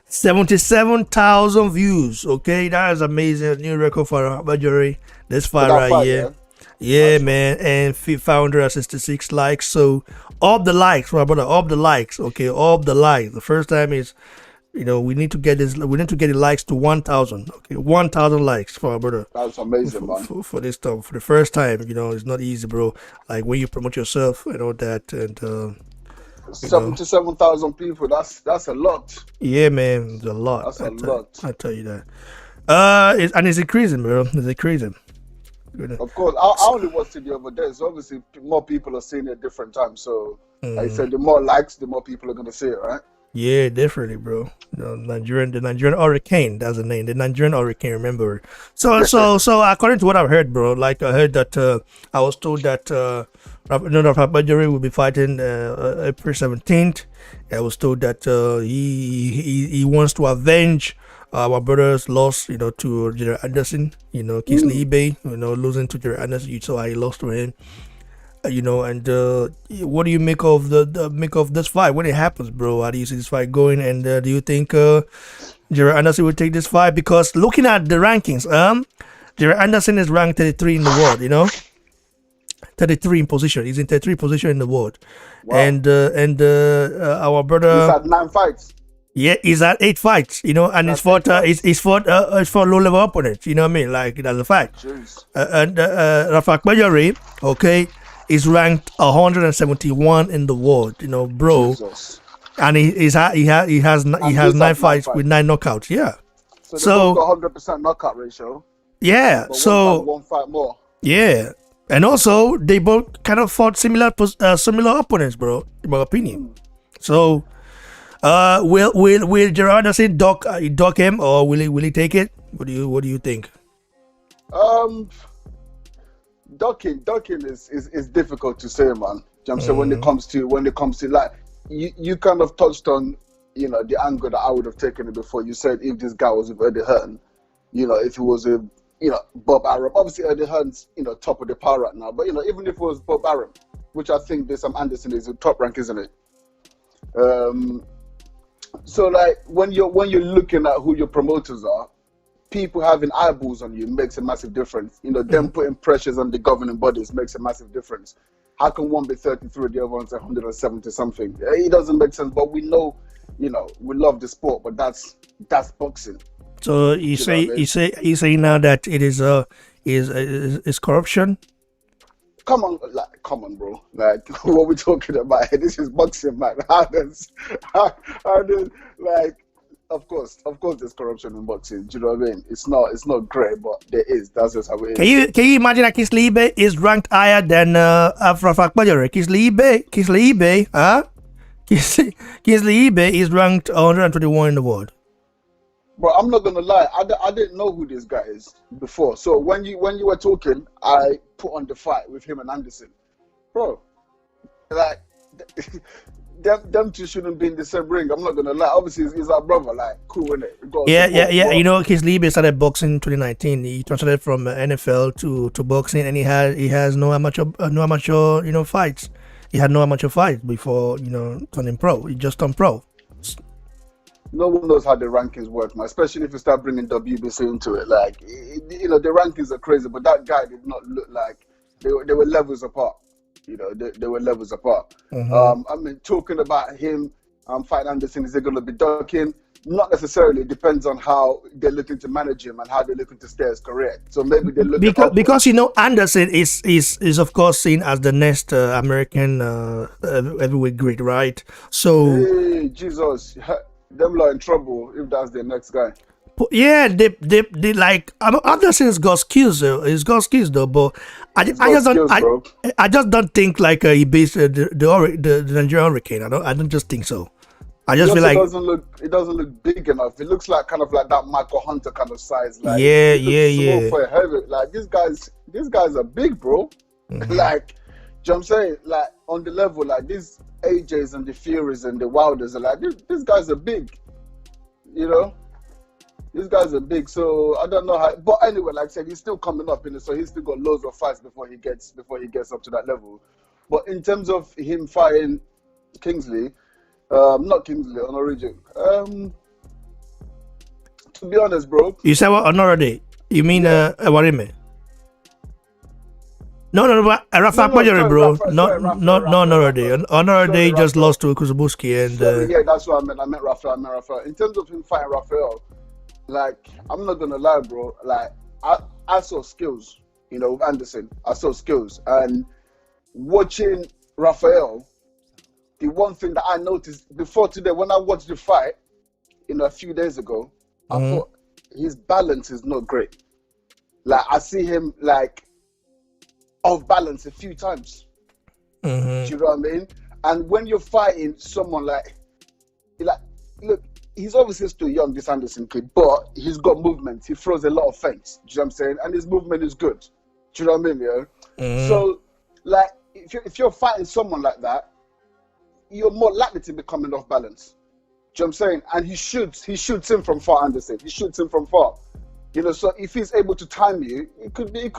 77,000 views. Okay, that is amazing. New record for Akpejiori. This far right here. Yeah, man, and 566 likes. So up the likes, my brother, up the likes. Okay, up the likes. The first time is, we need to get this. We need to get the likes to 1,000. Okay, 1,000 likes for our brother. That's amazing, man. For this stuff, for the first time, it's not easy, bro. Like when you promote yourself and all that, and 77,000 people. That's a lot. Yeah, man, it's a lot. That's a lot. I tell you that. It's increasing, bro. It's increasing. Of course, I only watched it the other day. So obviously, more people are seeing it at different times. So like I said, the more likes, the more people are gonna see it, right? Yeah, definitely, bro. The Nigerian hurricane. That's the name. The Nigerian hurricane. Remember. So according to what I've heard, bro, like I heard that I was told that Akpejiori will be fighting April 17th. I was told that he wants to avenge our brother's loss, to General Anderson, Kingsley Ibeh, losing to General Anderson. You saw how he lost to him. And what do you make of this fight when it happens, bro? How do you see this fight going? And do you think Gerard Anderson will take this fight? Because looking at the rankings, Gerard Anderson is ranked 33 in the world. 33 in position. He's in 33 position in the world. Wow. And our brother. He's had 9 fights. Yeah, he's had 8 fights. And it's fought low level opponents. You know what I mean? Like that's a fact. And Raphael Akpejiori, okay, is ranked 171 in the world, bro. Jesus. And he has 9 fights with 9 knockouts. Yeah. So 100% knockout ratio. Yeah. So one fight more. Yeah, and also they both kind of fought similar opponents, bro. In my opinion. So, will Gerard Anderson dock him, or will he take it? What do you think? Ducking is difficult to say, man. I'm saying when it comes to like you kind of touched on, the angle that I would have taken it before. You said if this guy was with Eddie Hearn, if he was a Bob Arum. Obviously Eddie Hearn's top of the pile right now, but even if it was Bob Arum, which I think this Anderson is a top rank, isn't it? So like when you're looking at who your promoters are, people having eyeballs on you makes a massive difference. Them putting pressures on the governing bodies makes a massive difference. How can one be 33, the other one's 170 something? It doesn't make sense. But we know, we love the sport, but that's boxing. So you say now that it is corruption. Come on, bro. Like, what we talking about? This is boxing, man. How does like? Of course, there's corruption in boxing. Do you know what I mean? It's not great, but there is. That's just how it is. Can you imagine that Kingsley Ibeh is ranked higher than Raphael Akpejiori? Kingsley Ibeh, huh? Kingsley Ibeh is ranked 121 in the world. But I'm not gonna lie, I didn't know who this guy is before. So when you were talking, I put on the fight with him and Anderson, bro. Like them two shouldn't be in the same ring. I'm not gonna lie. Obviously, he's our brother. Like, cool, innit? Yeah. Kingsley Ibeh started boxing in 2019. He transited from NFL to boxing, and he has no amateur fights. He had no amateur fights before turning pro. He just turned pro. No one knows how the rankings work, man. Especially if you start bringing WBC into it. Like, the rankings are crazy, but that guy did not look like they were levels apart. They were levels apart. I mean, talking about him fighting Anderson, is he going to be ducking? Not necessarily. It depends on how they're looking to manage him and how they're looking to stay his career. So maybe they're looking because Anderson is of course seen as the next American heavyweight great, right? So hey, Jesus. Them are in trouble if that's their next guy. Yeah, they like Anderson's got skills though. He's got skills though, but I just don't think like he beats the Nigerian Hurricane. I don't just think so. I just feel like it doesn't look big enough. It looks like kind of like that Michael Hunter kind of size. Like, yeah. For a heavy, like these guys are big, bro. Like you know what I'm saying? Like, on the level, like, these AJs and the Furies and the Wilders are like, these guys are big, you know? These guys are big, so I don't know how. But anyway, like I said, he's still coming up in it, so he's still got loads of fights before he gets up to that level. But in terms of him fighting Kingsley, not Kingsley, on Origin. To be honest, bro. You said what? Another day? You mean Warime? No, Raphael Akpejiori, bro. Not another day. Another day just lost to Kuzubuski and. Yeah, that's what I meant. I meant Raphael. In terms of him fighting Raphael, like, I'm not gonna lie, bro. Like, I saw skills, you know, with Anderson. I saw skills, and watching Raphael, the one thing that I noticed before today, when I watched the fight, you know, a few days ago, I thought his balance is not great. Like, I see him like off balance a few times. Do you know what I mean? And when you're fighting someone like, look, he's obviously still young, this Anderson kid, but he's got movement. He throws a lot of feints. Do you know what I'm saying? And his movement is good. Do you know what I mean? Yeah. So, like, if you're fighting someone like that, you're more likely to be coming off balance. Do you know what I'm saying? And he shoots him from far, Anderson. He shoots him from far. You know, so if he's able to time you, it could be a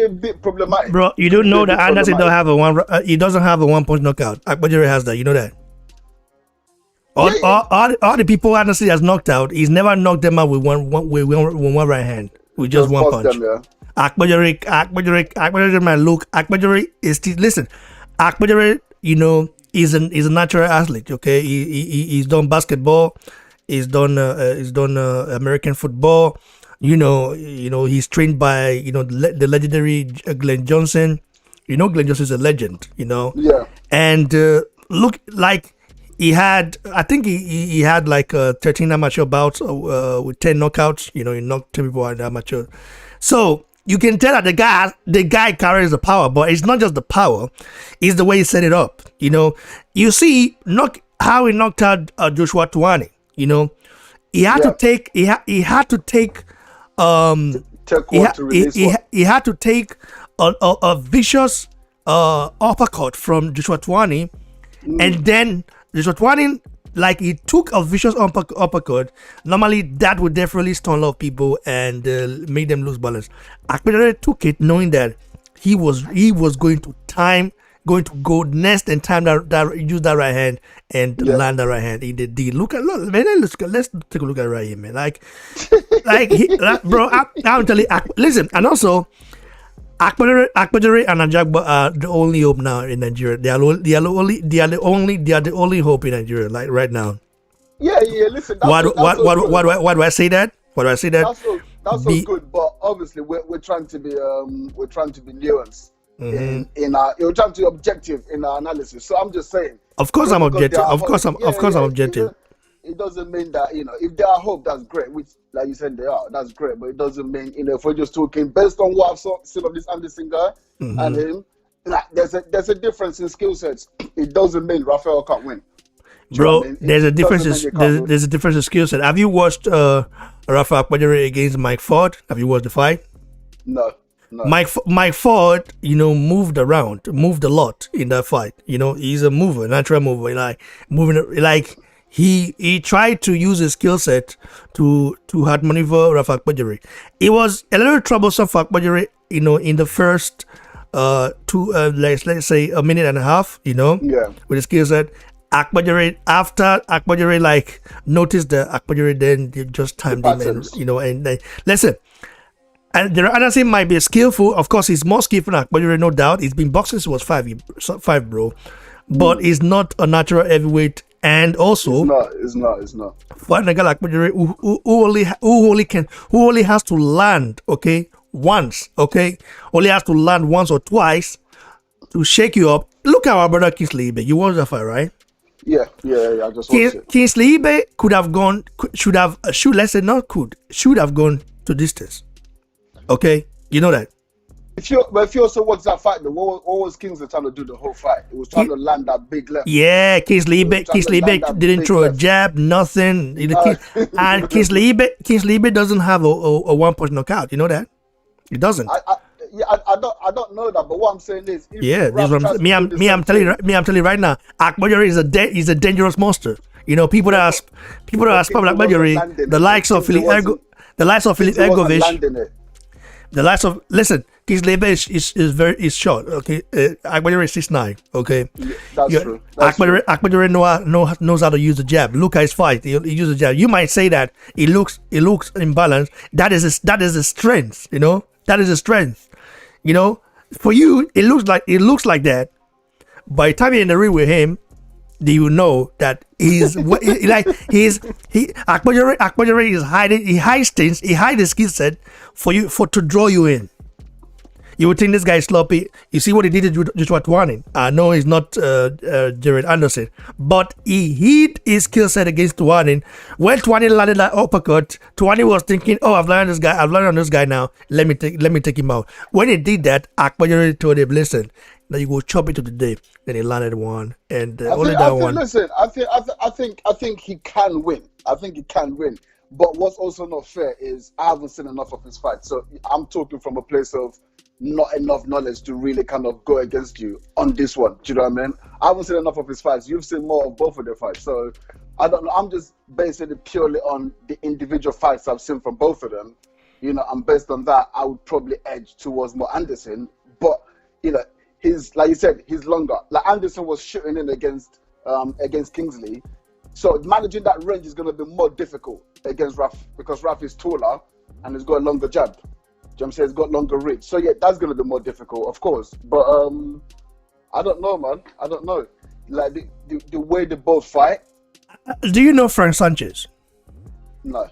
bit problematic. Bro, you don't know that Anderson don't have he doesn't have a 1 point knockout. Akpejiori has that. You know that. All the people Anderson has knocked out, he's never knocked them out with one right hand, with just one punch. Them, yeah. Akpejiori, man, look, Akpejiori is listen. Akpejiori, you know, is a natural athlete. Okay, he's done basketball. He's done American football. You know, he's trained by, you know, the legendary Glenn Johnson. You know, Glenn Johnson is a legend. You know. Yeah. And look, like he had, I think he had like 13 amateur bouts with 10 knockouts. You know, he knocked 10 people out in the amateur. So you can tell that the guy carries the power, but it's not just the power; it's the way he set it up. You know, you see, how he knocked out Joshua Tuani. You know, he had to take he had to take a vicious uppercut from Joshua Tuani, and then Joshua Tuani, like, he took a vicious uppercut. Normally that would definitely stun a lot of people and make them lose balance. Akpejiori took it knowing that he was going to go next and time that use that right hand and land that right hand. He did. Look, man, let's take a look at right here, man. Bro, I'm telling you, listen, and also Akpejiori and Ajagba are the only hope now in Nigeria. They are the only hope in Nigeria, like right now. Yeah. Listen, why do I say that? Why do I say that? That's so good, but obviously we're trying to be nuanced. You're trying to be objective in our analysis. So I'm just saying. Of course I'm objective. Of course I'm objective. It doesn't mean that, you know, if they are hope, that's great. Which, like you said, they are. That's great. But it doesn't mean, you know, if we're just talking based on what I've seen of this Anderson guy and him, like, there's a difference in skill sets. It doesn't mean Raphael can't win. Bro, there's a difference. There's a difference in skill set. Have you watched Raphael Akpejiori against Mike Ford? Have you watched the fight? No. Mike Ford, you know, moved a lot in that fight. You know, he's a mover, natural mover. Like moving, like he tried to use his skill set to outmaneuver Raphael Akpejiori. It was a little troublesome for Akpejiori, you know, in the first let's say a minute and a half. You know, with his skill set. After Akpejiori like noticed that Akpejiori then just timed him, and, you know, and listen. And the Anderson might be skillful. Of course, he's more skillful than Akpejiori, no doubt. He's been boxing since he was five, bro. But he's not a natural heavyweight. And also, it's not. Fighting a guy like Akpejiori who only has to land, okay, once, okay, only has to land once or twice to shake you up. Look at our brother Kingsley Ibeh. You watched that fight, right? Yeah. I just watched it. Kingsley Ibeh should have gone to distance. Okay, you know that. If you also watch that fight, what was Kingsley trying to do the whole fight? He was trying to land that big left. Yeah, Kingsley Ibeh didn't throw a jab, nothing. And Kingsley Ibeh doesn't have a 1 point knockout. You know that? He doesn't. I don't know that, but what I'm saying is, if Yeah, this Raf one. tries to Me, do I'm the me. same I'm telling you. thing, Me, I'm telling you right now. Akpejiori is a dangerous monster. You know, people that are people that but are spam Kingsley wasn't Akpejiori, landing the it. Though. likes of Kingsley wasn't. the likes of Philip Kingsley wasn't Egovic, landing it. the likes of listen. Kingsley is short. Okay, Akpejiori is 6'9". Okay, Yeah, that's you, true. That's true. Akpejiori knows how to use the jab. Look at his fight. He uses the jab. You might say that he looks imbalanced. That is his strength. You know, that is his strength. You know, for you, it looks like that. By the time you're in the ring with him, do you know that Akpejiori is hiding. He hides things. He hides his skill set to draw you in. You would think this guy is sloppy. You see what he did to Joshua Tuanin. I know he's not Jared Anderson, but he hid his skill set against Tuanin. When Tuanin landed that uppercut, Tuanin was thinking, "Oh, I've learned on this guy now. Let me take him out." When he did that, Akpejiori told him, "Listen, now you go chop it to the day." Then he landed one, and only that one. Listen, I think he can win. I think he can win. But what's also not fair is I haven't seen enough of his fight. So I'm talking from a place of not enough knowledge to really kind of go against you on this one. Do you know what I mean? I haven't seen enough of his fights. You've seen more of both of their fights. So I don't know. I'm just basing it purely on the individual fights I've seen from both of them. You know, and based on that, I would probably edge towards more Anderson. But, you know, like you said, he's longer. Like Anderson was shooting in against Kingsley. So managing that range is going to be more difficult against Raf because Raf is taller and he's got a longer jab. Do you know what I'm saying? He's got longer reach. So yeah, that's going to be more difficult, of course. But I don't know, man. I don't know. Like the way they both fight. Do you know Frank Sanchez? No.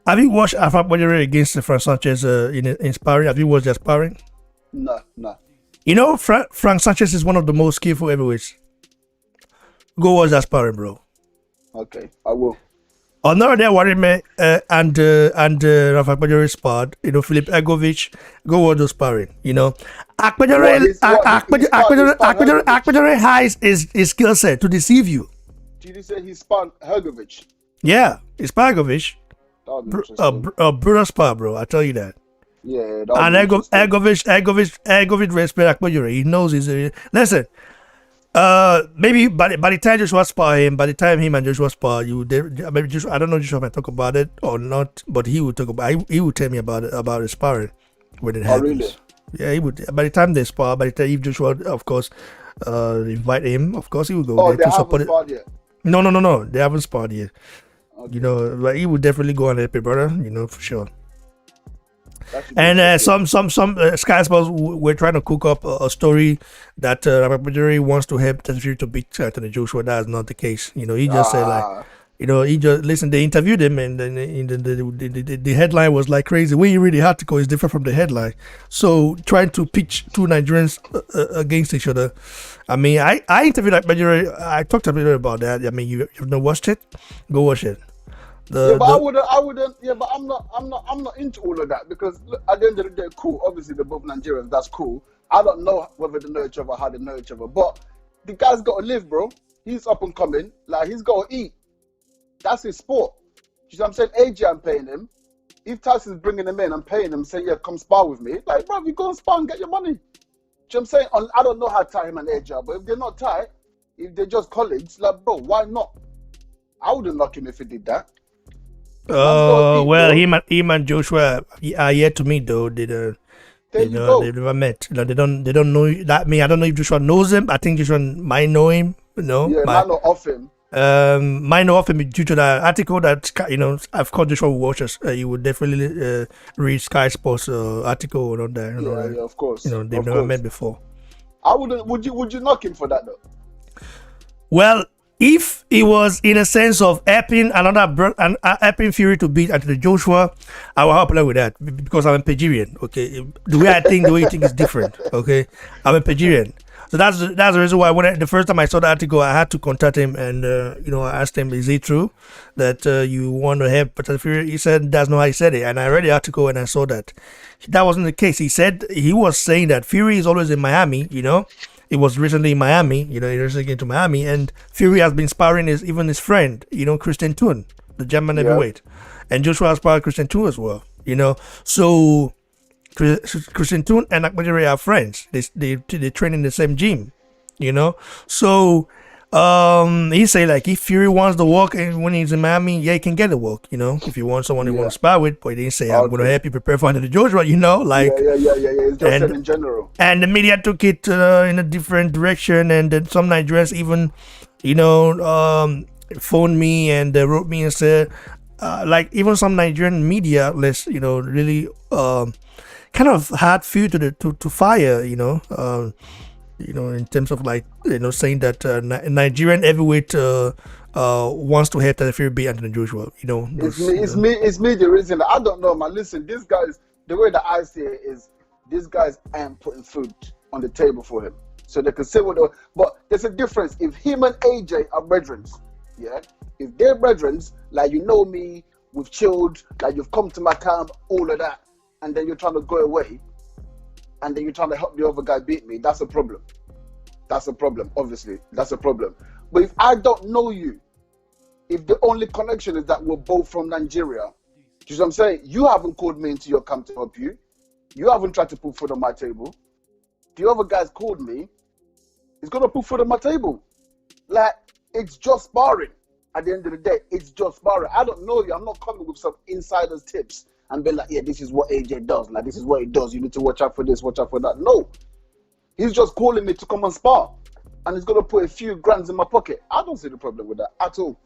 Have you watched Akpejiori against Frank Sanchez in sparring? Have you watched their sparring? No. You know, Frank Sanchez is one of the most skillful heavyweights. Go watch that sparring, bro. Okay, I will. Another day, Warime and Raphael Akpejiori sparred. You know, Philip Egovic. Go watch those sparring. You know, Akpejiori hides his skill set to deceive you. Did you say he sparred Hergovic? Yeah, it's Pagovic. A brutal spar, bro. I tell you that. Yeah, and Egovic respect Akpejiori. He knows he's listen. Maybe by the time Joshua spar him, by the time him and Joshua spar, maybe Joshua, I don't know if Joshua might talk about it or not, but he would he would tell me about his sparring when it happens. Really? Yeah, he would. By the time they spar, by the time if Joshua, of course, invite him, of course he would go there to haven't support it. sparred yet? No, they haven't sparred yet. Okay. You know, but he would definitely go and help it, brother. You know, for sure. And some Sky Sports were trying to cook up a story that Akpejiori wants to help Fury to beat Anthony Joshua. That is not the case. You know, he just said like, you know, he just listen. They interviewed him, and then the headline was like crazy. When you read the article, is different from the headline. So trying to pitch two Nigerians against each other. I mean, I interviewed Akpejiori. I talked a bit about that. I mean, you've not watched it? Go watch it. I wouldn't. Yeah, but I'm not into all of that because look, at the end of the day, cool. Obviously, they're both Nigerians. That's cool. I don't know whether they know each other, how they know each other, but the guy's got to live, bro. He's up and coming. Like he's got to eat. That's his sport. You know what I'm saying? AJ, I'm paying him. If Tyson's bringing him in, I'm paying him, saying, yeah, come spar with me. Like, bro, you go and spar and get your money. Do you know what I'm saying? I don't know how tight him and AJ are, but if they're not tight, if they're just colleagues, like, bro, why not? I wouldn't knock him if he did that. Well, him and Joshua are yet to meet though. They've never met. They don't know that. I don't know if Joshua knows him. I think Joshua might know him. You know, might know of him. Might know of him due to that article that of course Joshua watches. You would definitely read Sky Sports article on that. Yeah, of course. You know, they've never met before. I wouldn't. Would you knock him for that though? Well, if it was in a sense of helping helping Fury to beat Anthony Joshua, I will help with that because I'm a Nigerian. Okay, the way you think is different. Okay, I'm a Nigerian, so that's the reason why the first time I saw the article, I had to contact him and I asked him, is it true that you want to help Anthony Fury? He said that's not how he said it, and I read the article and I saw that wasn't the case. He was saying that Fury is always in Miami. You know. It was recently in Miami, he recently came to Miami, and Fury has been sparring his friend, Christian Thun, the German heavyweight. And Joshua has sparred Christian Thun as well, So Christian Toon and Akpejiori are friends. They train in the same gym, you know. So he say like if Fury wants the work and when he's in Miami, yeah, he can get the work, you know. If you want someone he want to spar with, but he didn't say I'm gonna help you prepare for Anthony Joshua, you know, like yeah. It's just said in general. And the media took it in a different direction, and then some Nigerians even, you know, phoned me and wrote me and said, like even some Nigerian media outlets, you know, really kind of hard few to fire, you know, in terms of like, you know, saying that Nigerian heavyweight wants to have that Fury beat Anthony Joshua, you know. It's me the reason. I don't know, man. Listen, these guys, the way that I see it is, these guys ain't putting food on the table for him, so they can say what. But there's a difference. If him and AJ are brethren, yeah. If they're brethren, like you know me, we've chilled, like you've come to my camp, all of that, and then you're trying to go away, and then you're trying to help the other guy beat me, that's a problem. That's a problem, obviously. That's a problem. But if I don't know you, if the only connection is that we're both from Nigeria, do you know what I'm saying? You haven't called me into your camp to help you. You haven't tried to put food on my table. The other guy's called me. He's going to put food on my table. Like, it's just sparring. At the end of the day, it's just sparring. I don't know you. I'm not coming with some insider's tips and be like, yeah, this is what AJ does. Like, this is what he does. You need to watch out for this, watch out for that. No. He's just calling me to come and spar. And he's going to put a few grands in my pocket. I don't see the problem with that at all.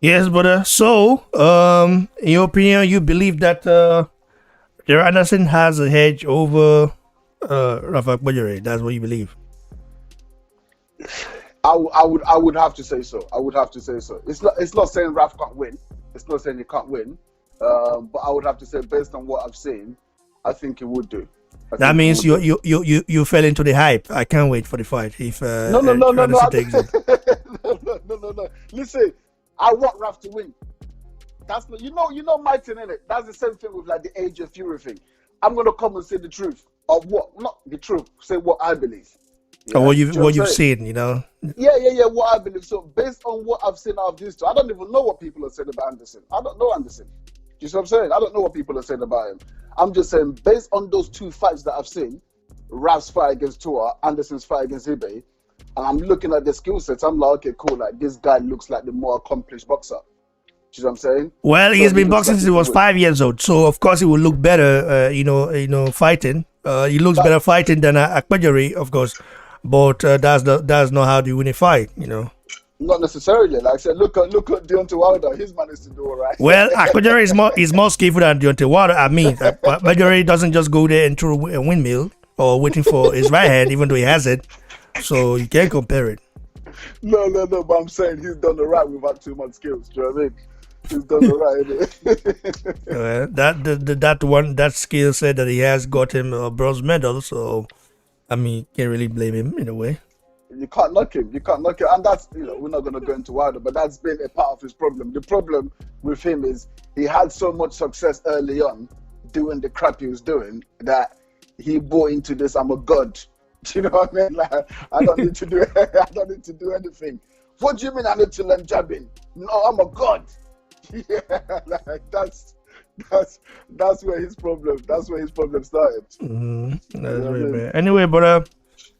Yes, brother. So, in your opinion, you believe that Jared Anderson has a hedge over Raphael Akpejiori? That's what you believe? I would have to say so. I would have to say so. It's not saying Raf can't win. It's not saying he can't win. But I would have to say, based on what I've seen, I think he would do. That means you fell into the hype. I can't wait for the fight. If no. Listen, I want Raf to win. That's not, you know my thing, innit? That's the same thing with like the AJ Fury thing. I'm gonna come and say the truth of what, not the truth. Say what I believe. Yeah? Or what you've seen, you know. Yeah. What I believe. So based on what I've seen out of these two, I don't even know what people are saying about Anderson. I don't know Anderson. Do you see what I'm saying? I don't know what people are saying about him. I'm just saying, based on those two fights that I've seen, Raf's fight against Tua, Anderson's fight against Ibeh, and I'm looking at the skill sets, I'm like, okay, cool. Like this guy looks like the more accomplished boxer. Do you know what I'm saying? Well, he's been boxing since he was 5 years old, so of course he will look better. Fighting. He looks better fighting than Akpejiori, of course. But that's not how you win a fight, you know. Not necessarily. Like I said, look at Deontay Wilder. He's managed to do all right. Well, Akpejiori is more skillful than Deontay Wilder. I mean, Akpejiori doesn't just go there and throw a windmill or waiting for his right hand, even though he has it. So you can't compare it. No. But I'm saying he's done all right without too much skills. Do you know what I mean? He's done all right. That skill set that he has got him a bronze medal. So I mean, can't really blame him in a way. You can't knock him. And that's, we're not going to go into Wilder, but that's been a part of his problem. The problem with him is he had so much success early on doing the crap he was doing that he bought into this, I'm a god. Do you know what I mean? Like, I don't need to do anything. What do you mean I need to learn jabbing? No, I'm a god. Yeah, like that's where his problem started. Mm-hmm. That's right, man. Anyway, brother,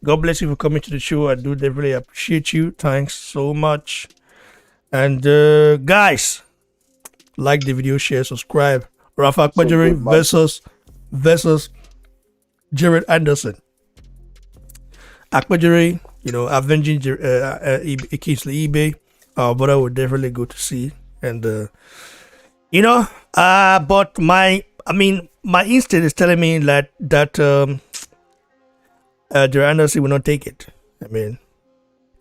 God bless you for coming to the show. I do definitely appreciate you. Thanks so much. And guys, like the video, share, subscribe. Raphael Akpejiori versus Jared Anderson. Akpejiori, avenging Kingsley Ibeh. But I would definitely go to see. And but my instinct is telling me that Jared Anderson will not take it. I mean,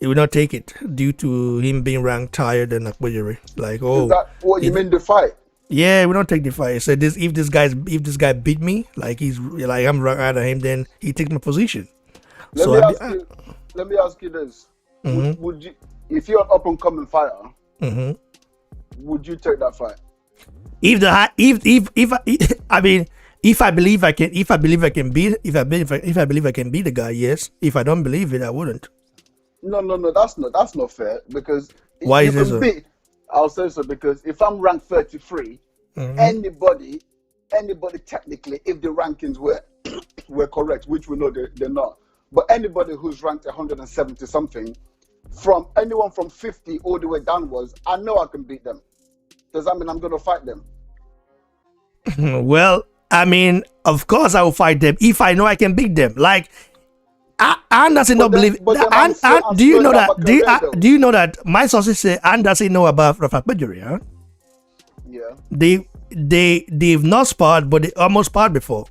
he will not take it due to him being ranked higher than Akpejiori. Like, is that what you mean, the fight? Yeah, we don't take the fight. So if this guy beat me, like I'm ranked higher than him, then he takes my position. Let me ask you this: mm-hmm. would you, if you're an up and coming fighter, mm-hmm. would you take that fight? If I believe I can beat the guy, yes. If I don't believe it, I wouldn't. No, that's not fair, because why is this? I'll say so because if I'm ranked 33, mm-hmm. anybody anybody technically, if the rankings were correct, which we know they're not, but anybody who's ranked 170 something, from anyone from 50 all the way downwards, I know I can beat them. Does that mean I'm going to fight them? Well, I mean, of course I will fight them if I know I can beat them. Like, Anderson don't believe. Do you know that? Do you know that my sources say Anderson know about Raphael Akpejiori? Huh? Yeah. They've not sparred, but they almost sparred before.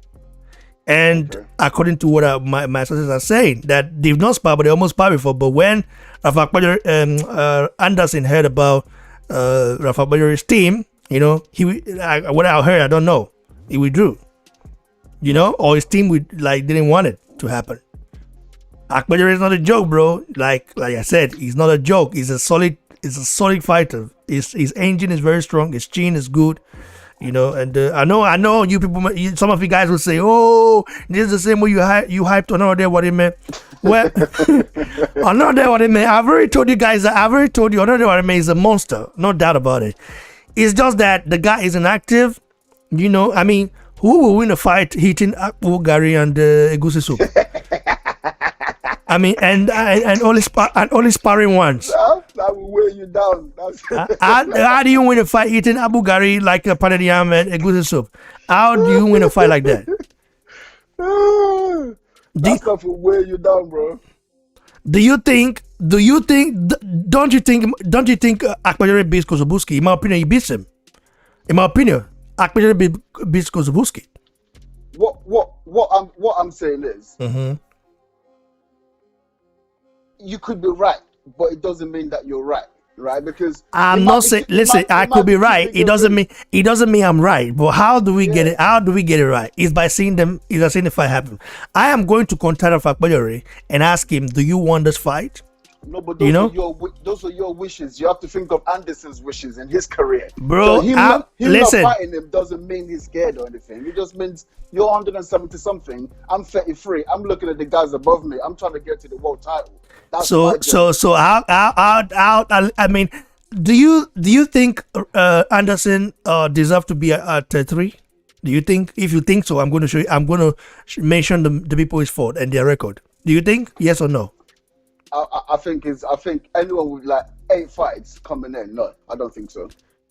And according to what my sources are saying, that they've not sparred, but they almost sparred before. But when Raphael Akpejiori, Anderson heard about Raphael Akpejiori's team, you know, what I heard, I don't know, he withdrew. You know, or his team didn't want it to happen. Akpejiori is not a joke, bro. Like I said, he's not a joke. He's a solid fighter. His engine is very strong. His chin is good. You know, and I know you people. Some of you guys will say, "Oh, this is the same way you hyped another day what it meant." Well, another day what it meant. I've already told you guys that. I've already told you another day what it meant is a monster. No doubt about it. It's just that the guy is inactive. You know, I mean, who will win a fight eating akpu, gari, and egusi soup? I mean, and only sparring once. That will weigh you down. How do you win a fight eating abu gari like a pounded yam and egusi soup? How do you win a fight like that? That stuff will weigh you down, bro. Don't you think Akpejiori beats Kosobuski? In my opinion, he beats him. In my opinion, Akpejiori beats Kosobuski. What I'm saying is, you could be right, but it doesn't mean that you're right? Because I'm not saying. Listen, I could be right. It doesn't mean I'm right. But how do we get it? How do we get it right? It's by seeing them. Is by seeing the fight happen. I am going to contact Akpejiori and ask him, "Do you want this fight?" No, but those are your wishes. You have to think of Anderson's wishes in his career. Bro, so him not fighting him doesn't mean he's scared or anything. It just means you're 170 something. I'm 33. I'm looking at the guys above me. I'm trying to get to the world title. So how I mean, do you think Anderson deserves to be at 33? Do you think? If you think so, I'm going to show you. I'm going to mention the people he's fought and their record. Do you think? Yes or no? I think anyone with like 8 fights coming in. No, I don't think so.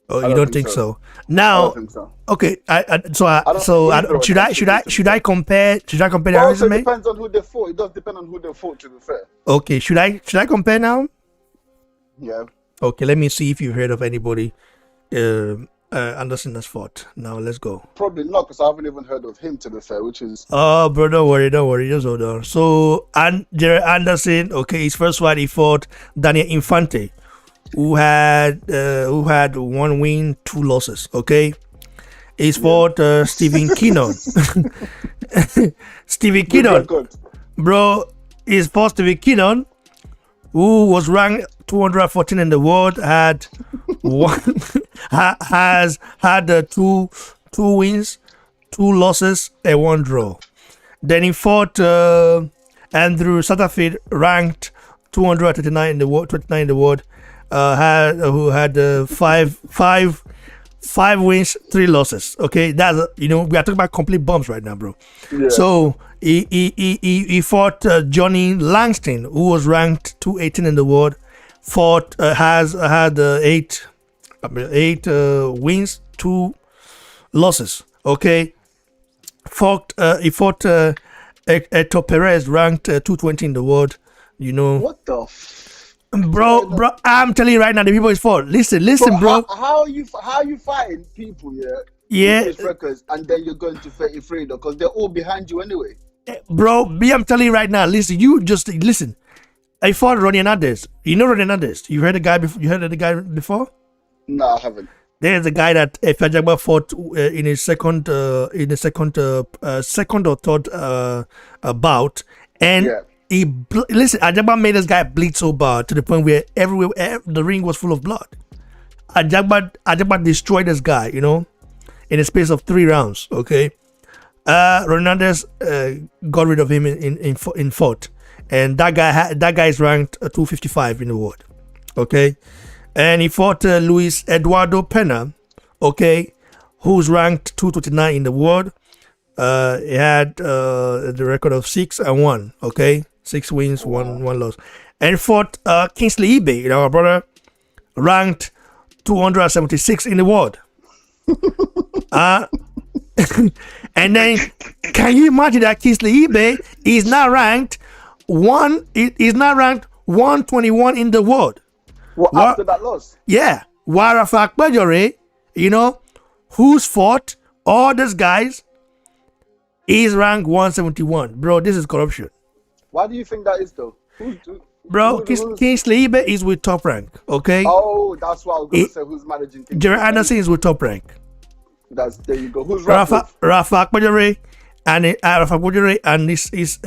Oh, you don't think so? Now, I don't think so. Okay. Should I compare the resume? It depends on who they fought. It does depend on who they fought. To be fair. Okay. Should I compare now? Yeah. Okay. Let me see if you've heard of anybody Anderson has fought. Now let's go. Probably not, because I haven't even heard of him, to be fair, which is... Oh, bro, don't worry, just hold on. So, Jared Anderson, okay, his first fight, he fought Daniel Infante, who had 1 win, 2 losses, okay? He's fought Stephen Kinnon. Stephen Kinnon, bro, he's fought Stephen Kinnon, who was ranked 214 in the world, had has had 2 wins, 2 losses, and 1 draw. Then he fought Andrew Satterfield, ranked 239 in the world, 29 in the world, who had 5 wins, 3 losses. Okay, that's we are talking about complete bumps right now, bro. Yeah. So he fought Johnny Langston, who was ranked 218 in the world. Had 8 wins, 2 losses. Okay, he fought Hector Perez, ranked 220 in the world. You know what the. Bro, I'm telling you right now, the people is fought. Listen, bro. How are you fighting people? Yeah. Records, and then you're going to 33 though, because they're all behind you anyway. Bro, I'm telling you right now. Listen, you just listen. I fought Ronnie Hernandez. You know Ronnie Hernandez? You heard the guy before? You heard of the guy before? No, I haven't. There's a guy that Jagba fought in his second or third bout, and Ajagba made this guy bleed so bad to the point where everywhere the ring was full of blood. Ajagba destroyed this guy, in the space of 3 rounds. Okay, Hernandez got rid of him in fought. And that guy is ranked 255 in the world, okay? And he fought Luis Eduardo Pena, okay, who's ranked 229 in the world. He had the record of 6-1. Okay, 6 wins, one loss. And fought Kingsley Ibeh, our brother, ranked 276 in the world. And then, can you imagine that Kingsley Ibeh is now ranked 121 in the world? Well, after that loss? Yeah. While Raphael Akpejiori, who's fought all these guys, is ranked 171. Bro, this is corruption. Why do you think that is, though? Kingsley Ibeh is with Top Rank, okay? Oh, that's what I was going to say. Who's managing Kingsley? Jared Anderson is with Top Rank. There you go. Who's Raphael Akpejiori and is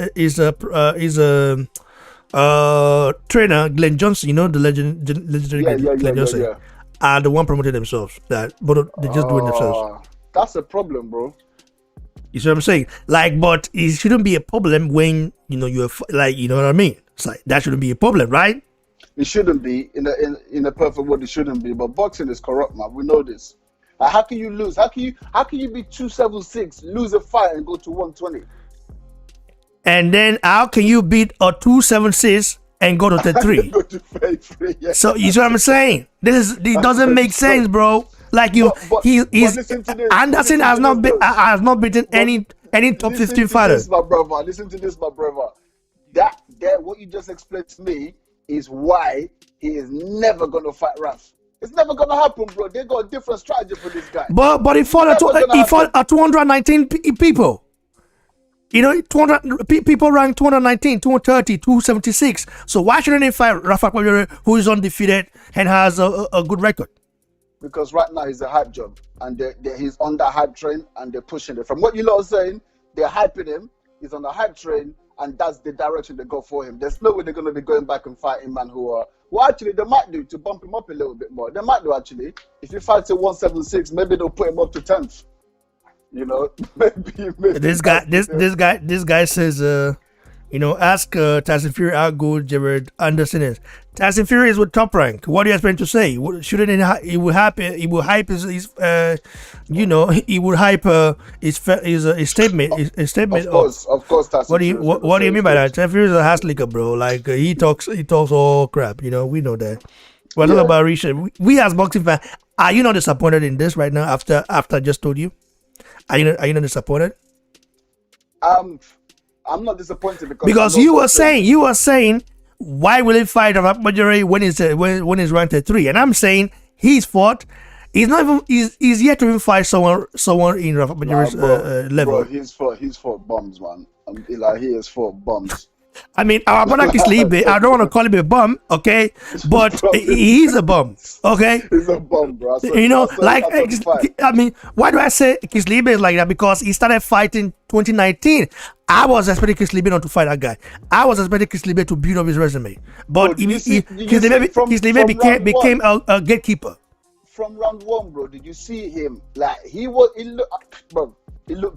trainer Glenn Johnson, the legendary Glenn Johnson, are the one promoting themselves. But they're just doing themselves. That's a problem, bro. You see what I'm saying? But it shouldn't be a problem when you're you know what I mean. It's like that shouldn't be a problem, right? It shouldn't be in a perfect world. It shouldn't be. But boxing is corrupt, man. We know this. How can you lose? How can you be 276, lose a fight, and go to 120? And then how can you beat a 276 and go to 33? Go to 33, yeah. So you see what I'm saying? It doesn't make sense, bro. Anderson has not beaten any top 15 fighter. Listen to this, my brother. That what you just explained to me is why he is never gonna fight Raf. It's never gonna happen, bro. They got a different strategy for this guy. But he fought at 219 people. 200 people ranked 219, 230, 276. So why shouldn't he fight Raphael Akpejiori, who is undefeated and has a good record? Because right now he's a hype job, and he's on that hype train, and they're pushing it. From what you lot are saying, they're hyping him. He's on the hype train, and that's the direction they go for him. There's no way they're going to be going back and fighting man who are. Well, actually, they might do to bump him up a little bit more. They might do, actually. If you fight to 176, maybe they'll put him up to 10th. Maybe this guy says, ask Tyson Fury how good Jared Anderson is. Tyson Fury is with Top Rank. What do you expect to say? Shouldn't he would hype his his statement. Of course. Tyson what do you mean by that? Tyson Fury is a hasslicker, bro. He talks all crap. We know that. We're talking about research. We as boxing fans, are you not disappointed in this right now? After I just told you, are you not disappointed? I'm not disappointed because you were saying why will he fight Akpejiori when he's ranked at 3? And I'm saying he's fought. He's yet to even fight someone in Akpejiori's level. Bro, he's fought bombs, man. He is fought bombs. I mean, our brother Kingsley Ibeh, I don't want to call him a bum, okay? But he's a bum, okay? He's a bum, bro. Why do I say Kingsley Ibeh is like that? Because he started fighting 2019. I was expecting Kingsley Ibeh not to fight that guy. I was expecting Kingsley Ibeh to build up his resume. But Kingsley Ibeh became a gatekeeper. From round 1, bro, did you see him? He looked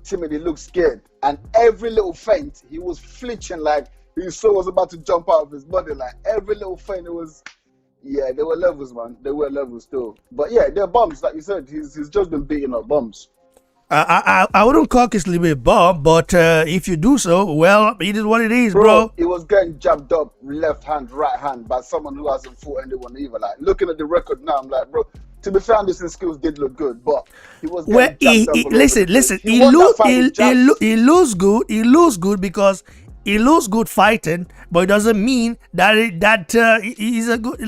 timid, he looked scared. And every little feint, he was flinching like he was about to jump out of his body. Every little feint, there were levels, man. There were levels still. But they're bums, like you said. He's just been beating up bums. I wouldn't call Kingsley Ibeh a bum, but if you do so, well, it is what it is, bro. He was getting jabbed up left hand, right hand by someone who hasn't fought anyone either. Looking at the record now, I'm like, bro, to be fair, Anderson's skills did look good, but he was getting listen. He looks good. He looks good because he looks good fighting, but it doesn't mean that he's a good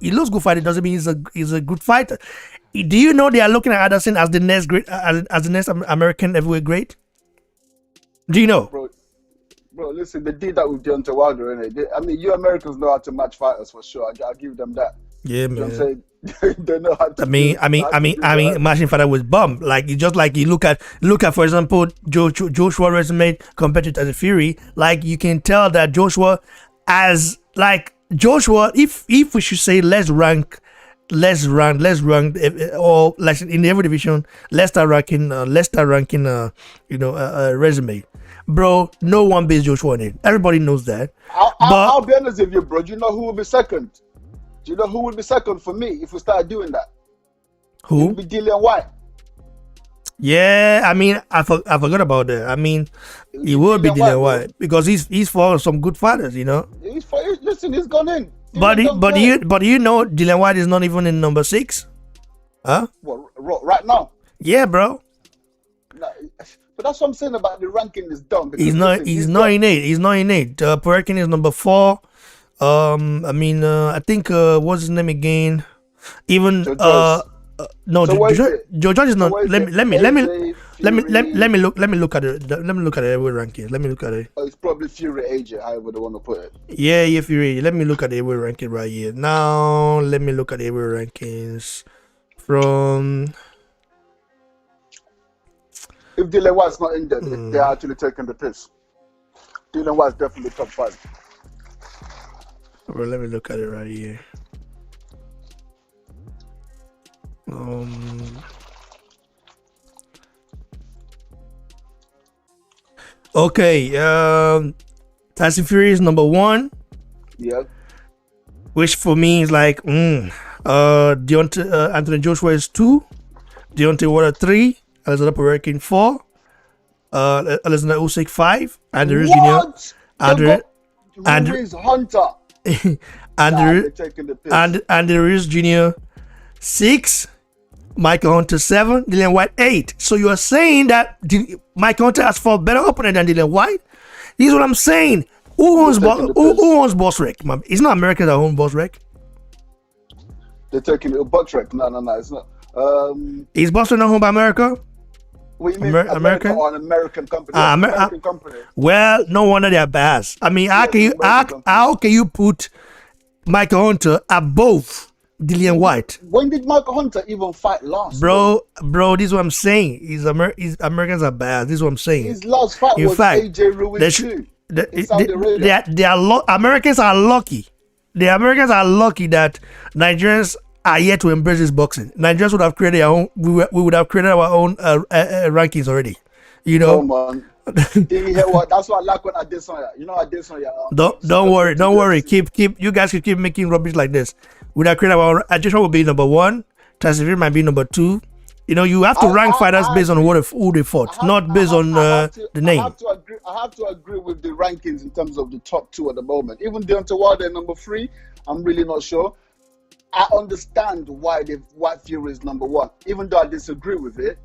he looks good fighting. Doesn't mean he's a good fighter. Do you know they are looking at Anderson as the next great, as the next American heavyweight great? Do you know? Bro, listen, they did that with Deontay Wilder, innit? You Americans know how to match fighters for sure. I'll give them that. Yeah, man. You know what I'm saying? They know how to. Matching fighter was bum. You look at for example Joshua resume compared to Tyson Fury. You can tell that Joshua if we should say less ranked or in the every division, lesser ranking resume. Bro, no one beats Joshua in it. Everybody knows that. I'll be honest with you, bro. Do you know who will be second? Do you know who would be second for me if we start doing that? Who? It would be Dillian White. Yeah, I mean, I forgot about that. I mean, it will be Dylan White because he's for some good fighters, you know. Listen, he's gone in. But you know, Dylan White is not even in number 6, huh? What, right now? Yeah, bro. No, but that's what I'm saying about the ranking is dumb. Because He's not. listen, He's not in 8. He's not in 8. Perkin is number 4. I mean, I think what's his name again? Even no, So what is it? Joe Judge is not. So what is Let it? me AJ, let me look at it. Let me look at the heavyweight rankings. Let me look at it. It's probably Fury AJ, however they want to put it. Yeah, Fury. Let me look at the heavyweight ranking right here. Now, let me look at the heavyweight rankings from. If Dylan White's not in there, they're actually taking the piss. Dylan White's definitely top 5. Well, let me look at it right here. Okay. Tyson Fury is number 1. Yeah. Which for me is like, Deontay, Anthony Joshua is 2. Deontay Wilder 3. Alexander Povetkin 4. Alexander Usyk 5. Andrew Jr. Andrew Hunter. Andrew Jr. 6. Michael Hunter 7. Dylan White 8. So you are saying that Michael Hunter has fought better opponent than Dylan White? This is what I'm saying. Who owns Boss Rec? It's not Americans that own Boss Rec. They're taking it. Boss Rec? No, it's not. Is Boss Rec not owned by America? What do you mean? American or an American company? American company. Well, no wonder they're bad. I mean, how can you put Michael Hunter above Dylan White? When did Michael Hunter even fight last? Bro, this is what I'm saying. Americans are bad. This is what I'm saying. His last fight was AJ Ruiz too. Americans are lucky. The Americans are lucky that Nigerians are yet to embrace this boxing. Nigerians would have created our own. We would have created our own rankings already. You know. Oh man. That's what I like when I did something. You know, I did something. Don't worry. Keep. You guys can keep making rubbish like this. We would have created our own. Adjustment will be number 1. Tyson Fury might be number 2. You know, you have to rank fighters based on who they fought, not based on the name. I have to agree with the rankings in terms of the top 2 at the moment. Even Deontay Wilder number 3, I'm really not sure. I understand why Fury is number 1. Even though I disagree with it,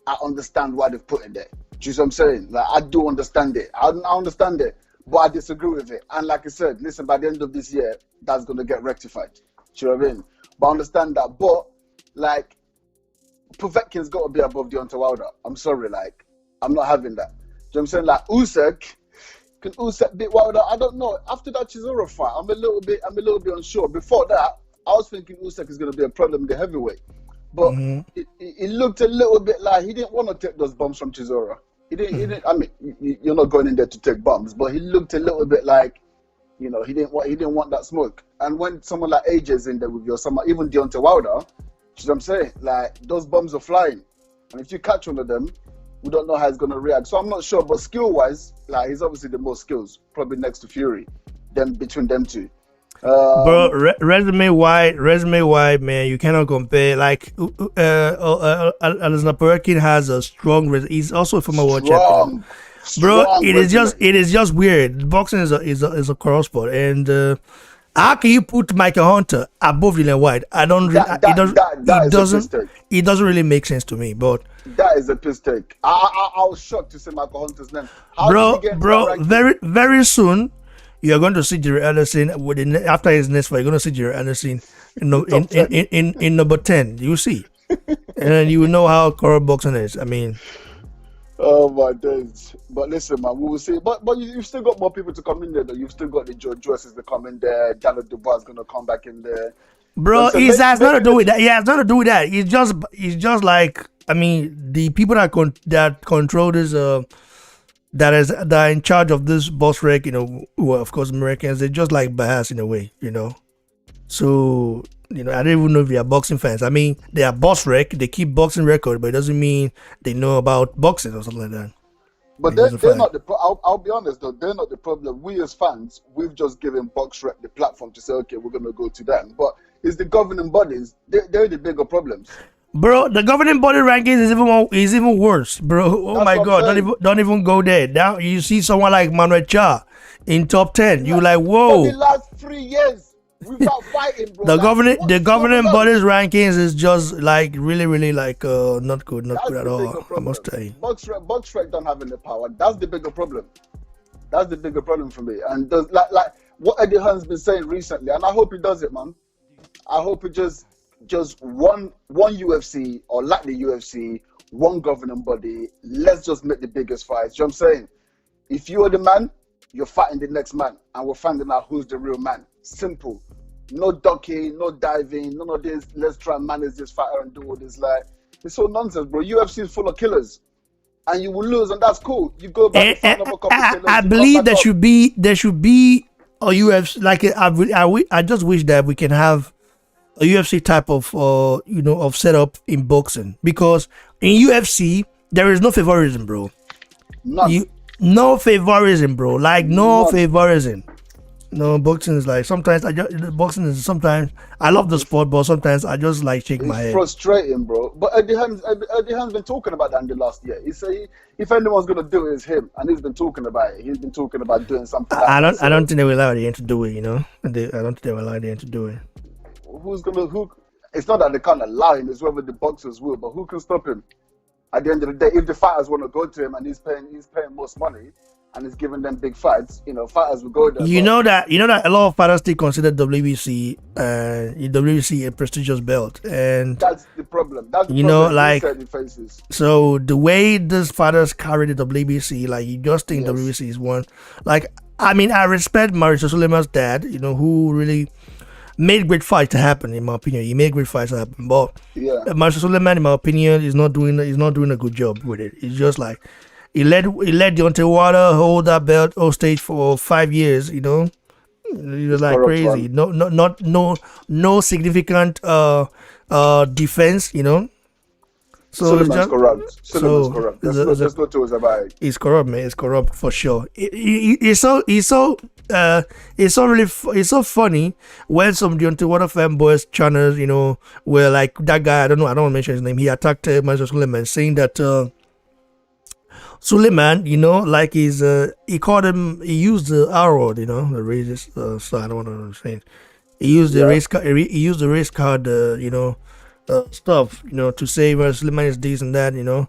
I understand why they've put it there. Do you see what I'm saying? Like, I do understand it. I understand it, but I disagree with it. And like I said, listen, by the end of this year, that's going to get rectified. Do you know what I mean? But I understand that. But, like, Povetkin's got to be above Deontay Wilder. I'm sorry, like, I'm not having that. Do you know what I'm saying? Like, can Usyk beat Wilder? I don't know. After that Chisora fight, I'm a little bit unsure. Before that, I was thinking Usyk is going to be a problem in the heavyweight. But it looked a little bit like he didn't want to take those bombs from Chisora. He didn't. I mean, you're not going in there to take bombs, but he looked a little bit like, you know, he didn't want that smoke. And when someone like AJ's in there with even Deontay Wilder, you know what I'm saying? Like, those bombs are flying, and if you catch one of them, we don't know how he's going to react. So I'm not sure, but skill-wise, like, he's obviously the most skills, probably next to Fury. Then between them two. Bro, resume wide, man, you cannot compare. Like, Alexander Povetkin has a strong. He's also a former world champion. Bro, it is just weird. Boxing is a cross sport, and how can you put Michael Hunter above Dylan White? I don't. It doesn't really make sense to me. But that is a piss take. I was shocked to see Michael Hunter's name. Bro, very soon. You're going to see Jerry Anderson after his next fight. You're going to see Jerry Anderson in number 10. You see, and then you will know how corrupt boxing is. I mean, oh my days! But listen, man, we will see. But you've still got more people to come in there. Though you've still got the George Joyces to come in there. Daniel Dubois is going to come back in there. Bro, it has nothing to do with that. It has nothing to do with that. It's just like, I mean, the people that control this that are in charge of this boss rec, you know, well, of course, Americans, they're just like bias in a way, you know. So, you know, I don't even know if they are boxing fans. I mean, they are boss rec, they keep boxing record, but it doesn't mean they know about boxing or something like that. But they're not the I'll be honest though, they're not the problem. We as fans, we've just given BoxRec the platform to say, okay, we're going to go to them. But it's the governing bodies, they're the bigger problems. Bro, the governing body rankings is even worse, bro. Oh That's my what I'm god, saying. don't even go there. Now you see someone like Manuel Cha in top 10. You like, For the whoa. last 3 years, without fighting, bro. The Like, governing what's going on? bodies rankings is just like really like not good That's at the all. bigger I problem. must tell you. Boxrec don't have any power. That's the bigger problem. That's the bigger problem for me. And like what Eddie Hearn's been saying recently, and I hope he does it, man. I hope it just one UFC, or like the UFC, one governing body. Let's just make the biggest fights. You know what I'm saying? If you're the man, you're fighting the next man, and we're finding out who's the real man. Simple. No ducking, no diving, none of this. Let's try and manage this fighter and do all this. Like, it's all nonsense, bro. UFC is full of killers, and you will lose, and that's cool. You go back and fight another couple killers. I you come believe back there up. should be a UFC, like I just wish that we can have a UFC type of of setup in boxing, because in UFC there is no favoritism, bro. None. No favoritism, bro. Like no None. favoritism. No, boxing is like sometimes sometimes I love the sport, but sometimes I just like shake my It's head. frustrating, bro. But Eddie Hearn's been talking about that in the last year. He said if anyone's gonna do it, it's him, and he's been talking about it. He's been talking about doing something. I like don't I don't think they will allow the end to do it. I don't think they will allow the end to do it. Who? It's not that they can't allow him. It's whether the boxers will. But who can stop him? At the end of the day, if the fighters want to go to him and he's paying most money and he's giving them big fights, fighters will go there. You know that a lot of fighters still consider WBC a prestigious belt, and that's the problem. That's the You know, problem like- certain faces. so the way these fighters carry the WBC, like you just think Yes. WBC is one. Like, I mean, I respect Mauricio Suleiman's dad, who really made great fights to happen. In my opinion, he made great fights to happen. But Yeah. Mauricio Suleiman, in my opinion, is not doing a good job with it. It's just like he let Deontay Wilder hold that belt stage for 5 years. He was like corrupt crazy. one. No significant defense. So it's Suleiman's just corrupt. Suleiman's so corrupt. it's There's no tools about it. it's corrupt, man. It's corrupt for sure. It's so funny when some Deontay Wilder fanboys channels, were like that guy. I don't want to mention his name. He attacked Mauricio Suleiman, saying that Suleiman, like he called him. He used the R word, the racist. So I don't want to say. He used the Yeah. race card. He used the race card. Stuff. To say Suleiman is this and that. For what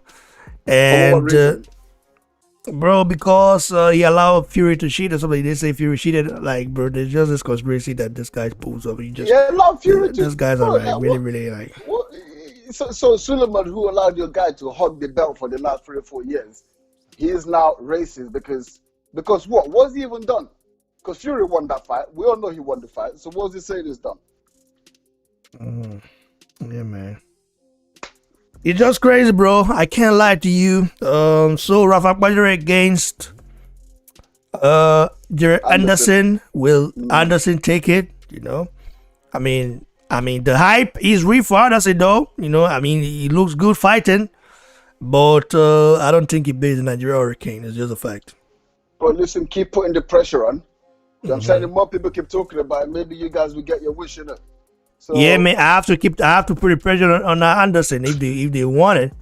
And reason? bro, because he allowed Fury to cheat or something. They say Fury cheated. Like, bro, there's just this conspiracy that this guy pulls up. He just Yeah, love Fury too. these guys are Bro, like like, really, what- really like. what- So Suleiman, who allowed your guy to hog the belt for the last 3 or 4 years, he is now racist because what? What's he even done? Because Fury won that fight. We all know he won the fight. So what's he saying is done? Yeah, man. It's just crazy, bro. I can't lie to you. So Raphael Akpejiori against Jared Anderson. Will Anderson take it? I mean, the hype is real for Anderson, though. He looks good fighting, but I don't think he beats the Nigeria Hurricane. It's just a fact. But listen, keep putting the pressure on. You know what I'm saying? The more people keep talking about it, maybe you guys will get your wish in it. So, Yeah, man. I have to put the pressure on Anderson if they want it.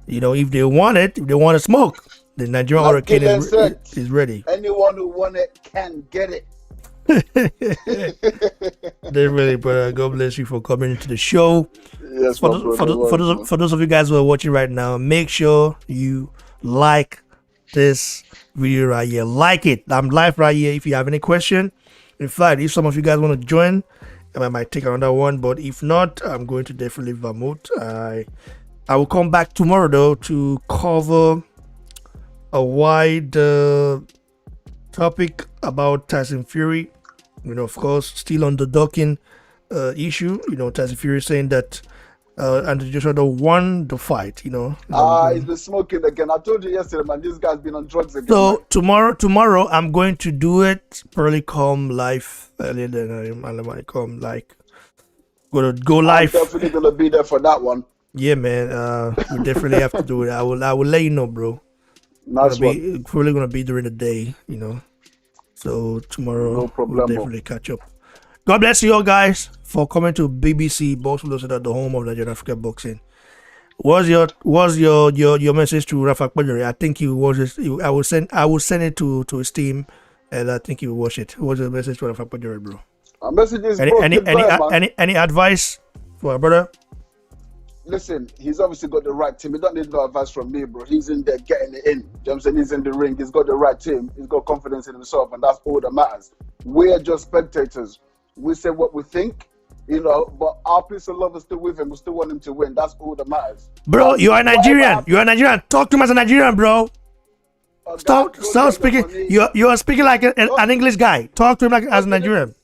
If they want to smoke, the Nigerian Like Hurricane Gillian said, is ready. anyone who want it can get it. They really, brother. God bless you for coming into the show. Yes, For my those, brother. for those of you guys who are watching right now, make sure you like this video right here. Like it. I'm live right here. If you have any question, in fact, if some of you guys want to join, I might take another one. But if not, I'm going to definitely vermouth. I will come back tomorrow though to cover a wide topic about Tyson Fury. Of course, still on the docking issue. Tyson Fury saying that Anthony Joshua won the fight. He's been smoking again. I told you yesterday, man, this guy's been on drugs again. So man. tomorrow I'm going to do it. Probably come live earlier than I might come. Like, gonna go I'm live. definitely gonna be there for that one. Yeah, man. We definitely have to do it. I will let you know, bro. Nice one. Probably gonna be during the day. So tomorrow No we'll problemo. definitely catch up. God bless you all guys for coming to BBC Box Center, the home of Nigerian African boxing. What's your message to Raphael Akpejiori? I think he watch it. I will send it to his team, and I think he will watch it. What's your message to Raphael Akpejiori, bro? Our message is, Any bro, any keep any going, man. any advice for our brother? Listen, he's obviously got the right team. He don't need no advice from me, bro. He's in there getting it in. You know what I'm saying? He's in the ring. He's got the right team. He's got confidence in himself, and that's all that matters. We're just spectators. We say what we think, but our piece of love is still with him. We still want him to win. That's all that matters. Bro, you are Nigerian. You are Nigerian. Talk to him as a Nigerian, bro. Stop speaking. You are speaking like an English guy. Talk to him like as a Nigerian.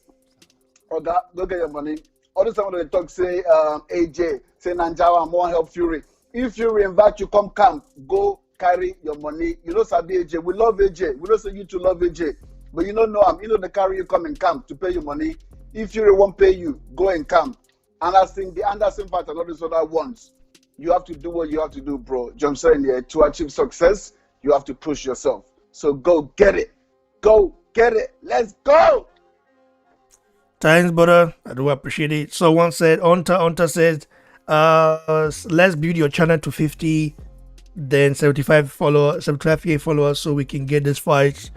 Go get your money. All the time when they talk, say AJ, say Nanjawa, more help Fury. If Fury invite you, come camp, go carry your money. You know, Sabi AJ, we love AJ. We don't say you to love AJ, but you don't know him. You know, they carry you come in camp to pay your money. If Fury won't pay you, go in camp. And I think the Anderson fight and all these other ones, you have to do what you have to do, bro. You know what I'm saying? Yeah, to achieve success, you have to push yourself. So go get it. Go get it. Let's go. Thanks, brother. I do appreciate it. Someone said, Onta said, let's build your channel to 50, then 75K followers, so we can get this fight,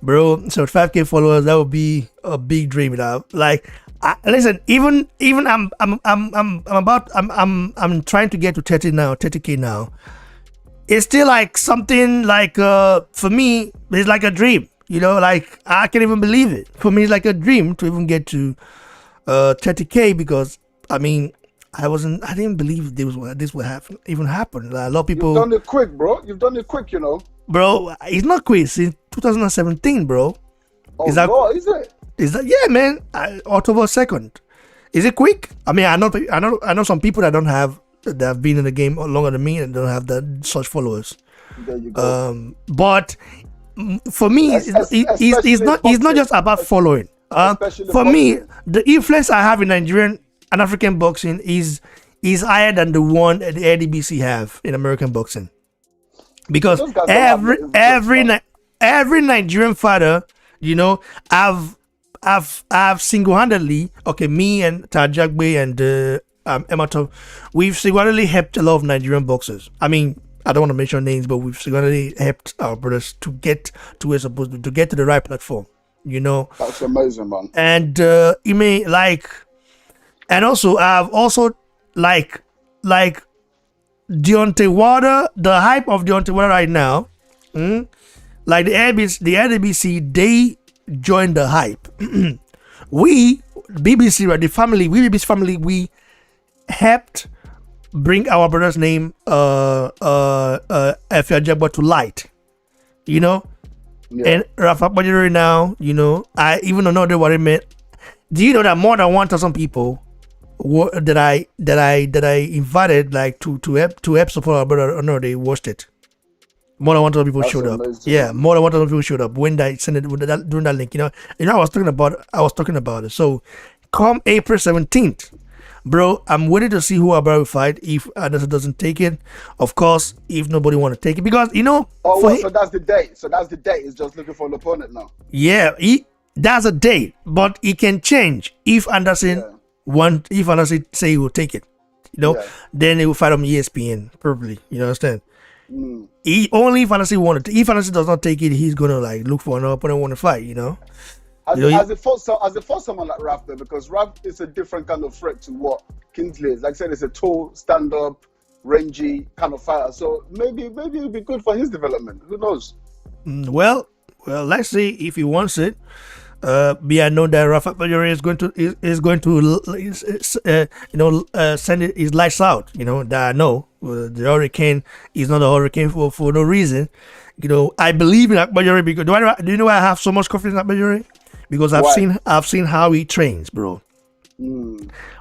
bro. 75K followers, that would be a big dream. Like, listen, even I'm trying to get to 30K now. It's still like something like for me, it's like a dream. Like I can't even believe it. For me, it's like a dream to even get to 30K, because I didn't believe this would even happen. Like, a lot of people. You've done it quick, bro. You've done it quick, Bro, it's not quick. Since 2017, bro. Oh, no, is it? Is that, yeah, man? October 2nd. Is it quick? I know some people that have been in the game longer than me and don't have such followers. There you go. But for me, it's not just about following. For me, the influence I have in Nigerian and African boxing is higher than the one the ADBC have in American boxing, because every Nigerian fighter, I've single-handedly, me and Tajagbe and Emato, we've single-handedly helped a lot of Nigerian boxers. I don't want to mention names, but we've single-handedly helped our brothers to get to where they're supposed to get to the right platform. That's amazing, man. And and also I've also like Deontay Wilder, the hype of Deontay Wilder right now. Like the LDBC, they joined the hype. We BBC, right? BBC family, we helped bring our brother's name, Akpejiori, to light. And Raphael Akpejiori now, I even don't know what it meant. Do you know that more than 1,000 people that I invited, like to help support our brother? Or no, they watched it. More than 1,000 people showed up. Yeah, more than 1,000 people showed up when I sent it during that link. I was talking about it. So come April 17th, bro, I'm waiting to see who our brother will fight if Anderson doesn't take it. Of course, if nobody want to take it, because so that's the date. So that's the date. It's just looking for an opponent now. Yeah, that's a date, but it can change if Anderson say he will take it. Then he will fight on ESPN probably. You understand? Only if Anderson wanted. If Anderson does not take it, he's gonna look for another opponent want to fight. As it for someone like Raph, though, because Raph is a different kind of threat to what Kingsley is. Like I said, it's a tall, stand-up, rangy kind of fighter. So maybe it would be good for his development. Who knows? Well, let's see if he wants it. I know that Raphael Akpejiori is going to send his lights out. That I know the hurricane is not a hurricane for no reason. I believe in Akpejiori because do you know why I have so much confidence in Akpejiori? Because I've seen how he trains, bro.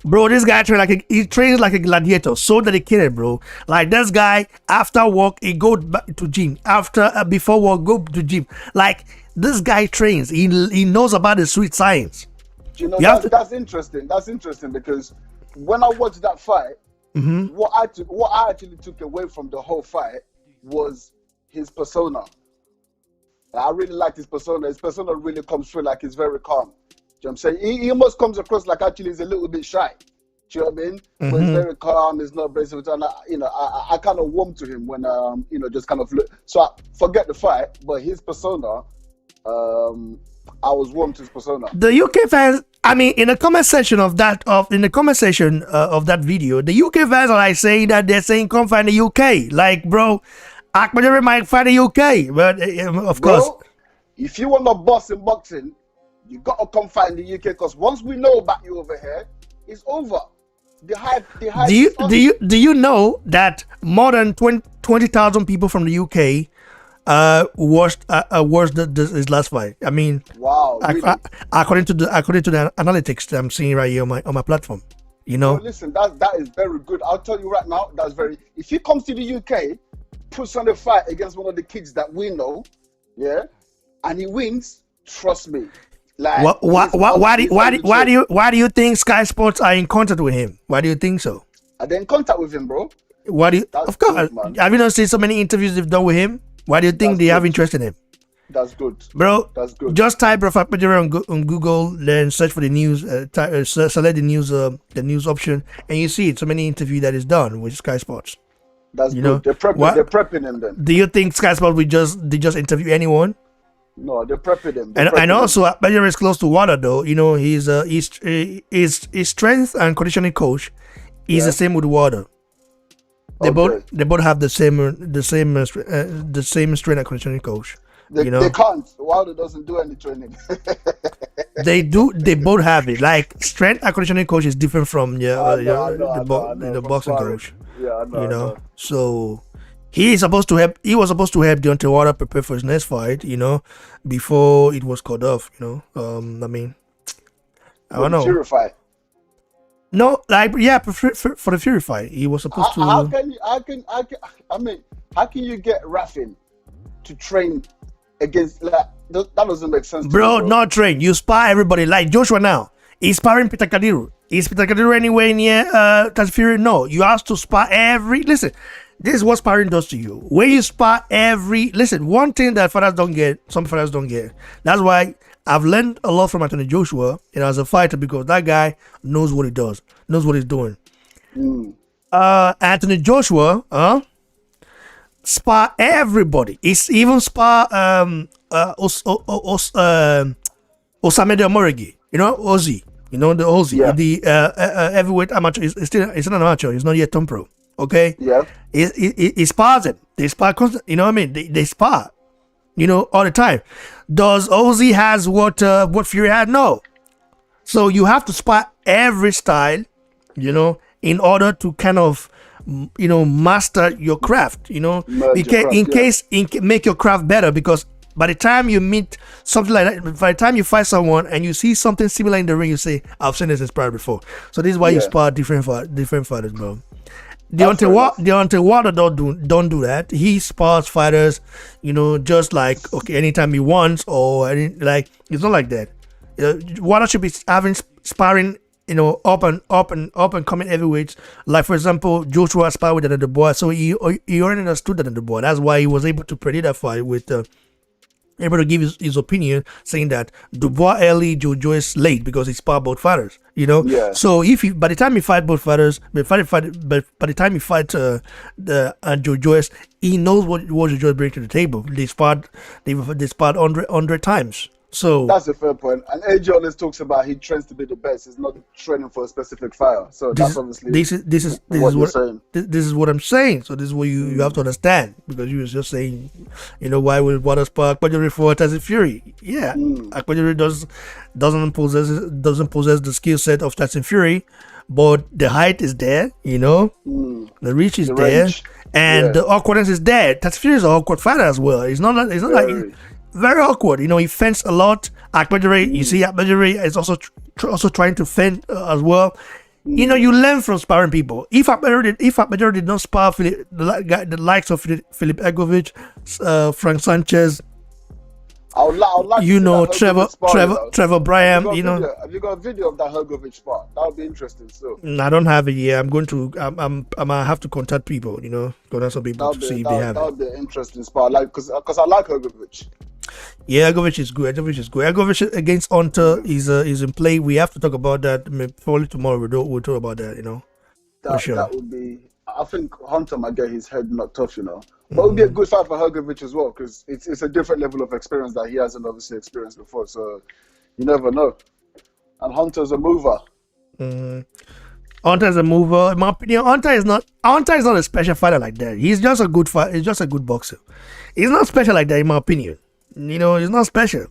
Bro, this guy trains like a gladiator, so dedicated, bro. Like this guy, after work he go back to gym. Before work go to gym. Like this guy trains. He knows about the sweet science. That's interesting. That's interesting because when I watched that fight, what I actually took away from the whole fight was his persona. I really liked his persona. His persona really comes through like he's very calm. You know what I'm saying? He almost comes across like actually he's a little bit shy. Do you know what I mean? But he's Mm-hmm. very calm. He's not abrasive. And I kind of warm to him when just kind of look. So I forget the fight, but his persona, I was warm to his persona. The UK fans, I mean, in the comment section of that video, the UK fans are like saying that they're saying come find the UK. Like, bro, Akpejiori might fight the UK, but of course, if you want to boss in boxing, you gotta come fight in the UK, because once we know about you over here, it's over. The hype. Do you know that more than 20,000 people from the UK watched his last fight? I mean, wow. Really? According to the analytics that I'm seeing right here on my platform, you know. Well, listen, that is very good. I'll tell you right now, that's very. If he comes to the UK, puts on a fight against one of the kids that we know, yeah, and he wins, trust me. Like, why do you think Sky Sports are in contact with him? Why do you think so? Are they in contact with him, bro? Of course, good, have you not seen so many interviews they've done with him? Why do you think they have interest in him? That's good, bro. That's good. Just type Raphael Akpejiori on Google, then search for the news. Select the news option, and you see it. So many interviews that is done with Sky Sports. That's good. They're prepping him then. Do you think Sky Sports they just interview anyone? No, they're prepping him. And also, Akpejiori is close to water, though. You know, his strength and conditioning coach is the same with water. They both have the same strength and conditioning coach. They can't. Wilder doesn't do any training. They do. They both have it. Like strength and conditioning coach is different from the boxing coach. Yeah, I know. So he was supposed to help Deontay Wilder prepare for his next fight. Before it was called off. I mean, I don't know. Fury fight. No, for the Fury fight, he was supposed to. How can you get Raphael to train against that doesn't make sense. Bro, not train. You spar everybody like Joshua now. He's sparring Peter Kadiru. Is Peter Kadiru anywhere near Tyson Fury? No. You have to spar listen. This is what sparring does to you. When you spar one thing that some fighters don't get. That's why I've learned a lot from Anthony Joshua, as a fighter, because that guy knows what he does, knows what he's doing. Anthony Joshua, spar everybody. It's even spar Osamede Omorigi. Ozzy. The Ozzy, the heavyweight amateur. He's still an amateur. He's not yet top pro. Okay. Yeah. He spars him. They spar constantly. You know what I mean? They spar. All the time. Does Ozzy has what Fury had? No. So you have to spar every style, in order to kind of, master your craft. Make your craft better, because by the time you meet something like that, by the time you fight someone and you see something similar in the ring, you say, "I've seen this inspired before." So this is why you spar different fighters, bro. Deontay Wilder don't do that. He spars fighters, just like anytime he wants, or it's not like that. Wilder should be having sparring, up and coming heavyweights. Like for example, Joshua sparred with another boy, so he already understood that the boy. That's why he was able to predict that fight with. Able to give his opinion, saying that Dubois early, Joe Joyce late, because he sparred both fighters. Yeah. So by the time he fight both fighters, but by the time he fight Joe Joyce, he knows what Joe Joyce brings to the table. They sparred 100 times. So that's a fair point. And AJ always talks about he trains to be the best. He's not training for a specific fighter. So that's obviously this is what I'm saying. So this is what you have to understand, because you was just saying, why would Wilder spar Akpejiori for Tyson Fury? Yeah, Akpejiori doesn't possess the skill set of Tyson Fury, but the height is there. The reach is there, range. And the awkwardness is there. Tyson Fury is an awkward fighter as well. It's not like. Very awkward, he fends a lot. Akpejiori, you see, Akpejiori is also trying to fend as well. You learn from sparring people. If Akpejiori did not spar the likes of Filip Egovic, Frank Sanchez, I would like Trevor Bryan, Have you got a video of that Hergovic spar? That would be interesting. So I don't have it yet. I'm going to. I'm have to contact people. Contact some people to see if they have it. That would be an interesting spar. Because I like Hergovic. Yeah, Agovic is good. Agovic against Hunter is in play. We have to talk about that. I mean, probably tomorrow we'll talk about that. For sure. That would be. I think Hunter might get his head knocked off, But it would be a good fight for Hrgovic as well, because it's a different level of experience that he hasn't obviously experienced before. So you never know. And Hunter's a mover. Hunter is a mover. In my opinion, Hunter is not a special fighter like that. He's just a good fighter. He's just a good boxer. He's not special like that, in my opinion. He's not special.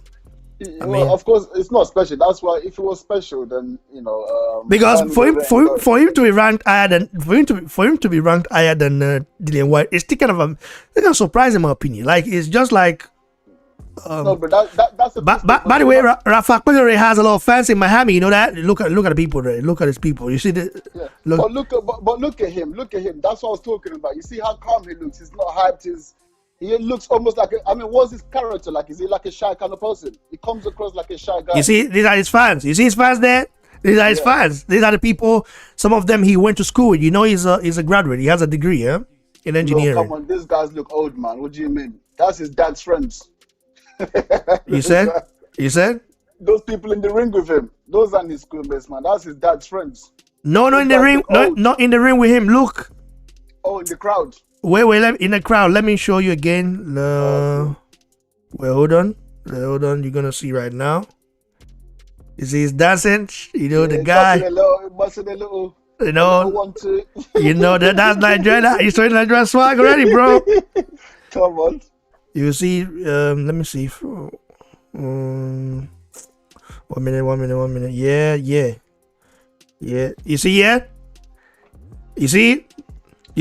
I mean, of course, it's not special. That's why if it was special, then because for him to be ranked higher than Dillian White, it's still kind of surprising, in my opinion. Like it's just like. No, but that's. By the way, Raphael Akpejiori has a lot of fans in Miami. You know that. Look at the people there. Look at his people. You see the. Yeah. But look at him. Look at him. That's what I was talking about. You see how calm he looks. He's not hyped. He looks almost like what's his character like? Is he like a shy kind of person? He comes across like a shy guy. You see, these are his fans. You see his fans there? These are his fans. These are the people. Some of them he went to school with. He's a graduate. He has a degree, in engineering. Come on, these guys look old, man. What do you mean? That's his dad's friends. You said? Those people in the ring with him. Those aren't his schoolmates, man. That's his dad's friends. No, in the ring. Not in the ring with him. Look. Oh, in the crowd. Wait, in the crowd. Let me show you again. Wait, hold on. You're gonna see right now. You see, he's dancing. The guy. Busting a little. That's Nigeria. He's showing Nigerian swag already, bro. Come on. You see, let me see. 1 minute. Yeah. You see, You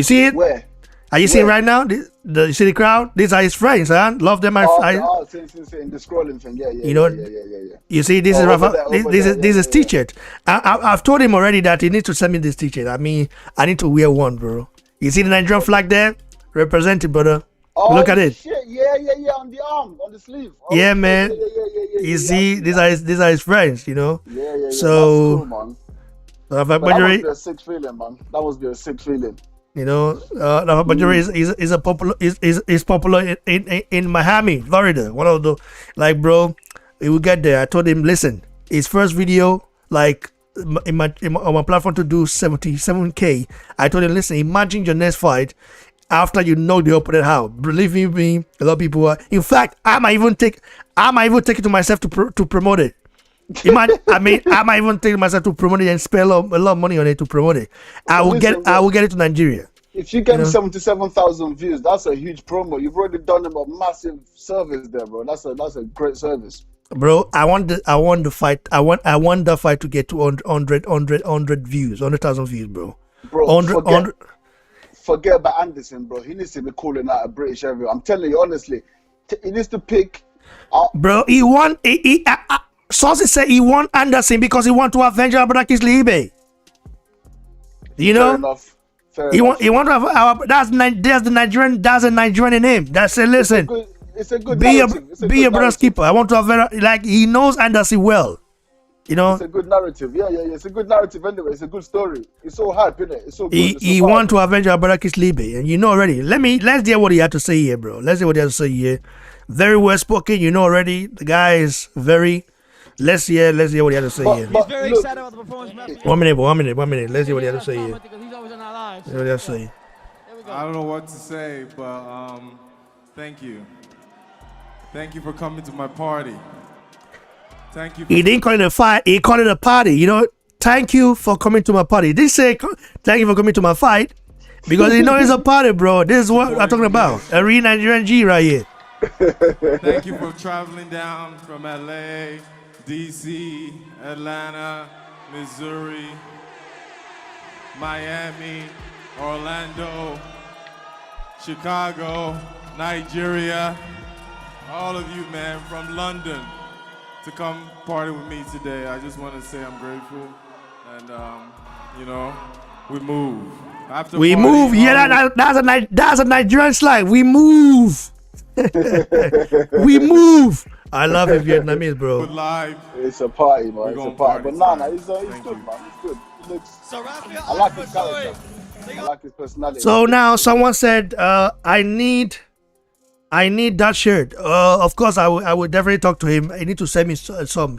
see it? Where? Are you seeing right now? You see the crowd? These are his friends, huh? Love them. In the scrolling thing, yeah. You see, this is Rafa. This is t-shirt. I've told him already that he needs to send me this t-shirt. I mean, I need to wear one, bro. You see the Nigerian flag there? Represented, brother. Look at it. Shit. Yeah, on the arm, on the sleeve. Yeah, man. You see, these are his friends, Yeah. So, that's cool, man. Rafa That must Akpejiori, be a sick feeling, man. That must be a sick feeling. Rafa Akpejiori is popular in Miami, Florida. One of the, bro, he will get there. I told him, listen, his first video, on my platform to do 77K. I told him, listen, imagine your next fight after you know the opponent how. Believe me, a lot of people are. In fact, I might even take it to myself to promote it. I might even take myself to promote it and spend a lot of money on it to promote it. I will get it to Nigeria. If you get 77,000 views, that's a huge promo. You've already done them a massive service there, bro. That's a great service. Bro, I want the fight. I want the fight to get to 100 views, 100,000 views, bro. Bro, forget about Anderson, bro. He needs to be calling out a British everyone. I'm telling you honestly, he needs to pick. Bro, he won. Sources say he won Anderson because he want to avenge our brother Kingsley Ibeh. Fair enough. He want to have our. That's the Nigerian. That's a Nigerian name. That's a listen. It's a good. Be a brother's keeper. I want to have he knows Anderson well. It's a good narrative. Yeah. It's a good narrative anyway. It's a good story. It's so hype, isn't it? It's so good. He want to avenge our brother Kingsley Ibeh, and already. Let's hear what he had to say here, bro. Let's hear what he has to say here. Very well spoken. Already. The guy is very. Let's hear what he had to say here. He's very excited about the performance. 1 minute. Let's hear what he had to say here. He's always in our lives. What he has to say. I don't know what to say, but thank you. Thank you for coming to my party. Thank you. He didn't call it a fight. He called it a party. Thank you for coming to my party. He didn't say thank you for coming to my fight because it's a party, bro. This is what I'm talking about. A real Nigerian G right here. Thank you for traveling down from LA, DC, Atlanta, Missouri, Miami, Orlando, Chicago, Nigeria, all of you, man, from London to come party with me today. I just want to say I'm grateful, and we move. We move. Yeah, that's a Nigerian slang. We move. We move. I love it, Vietnamese, bro. It's a party, man. It's a party. But it's good, man. It's good. It looks. I like his character. I like his personality. So now someone said, I need I need that shirt. Of course, I will definitely talk to him. I need to send me some.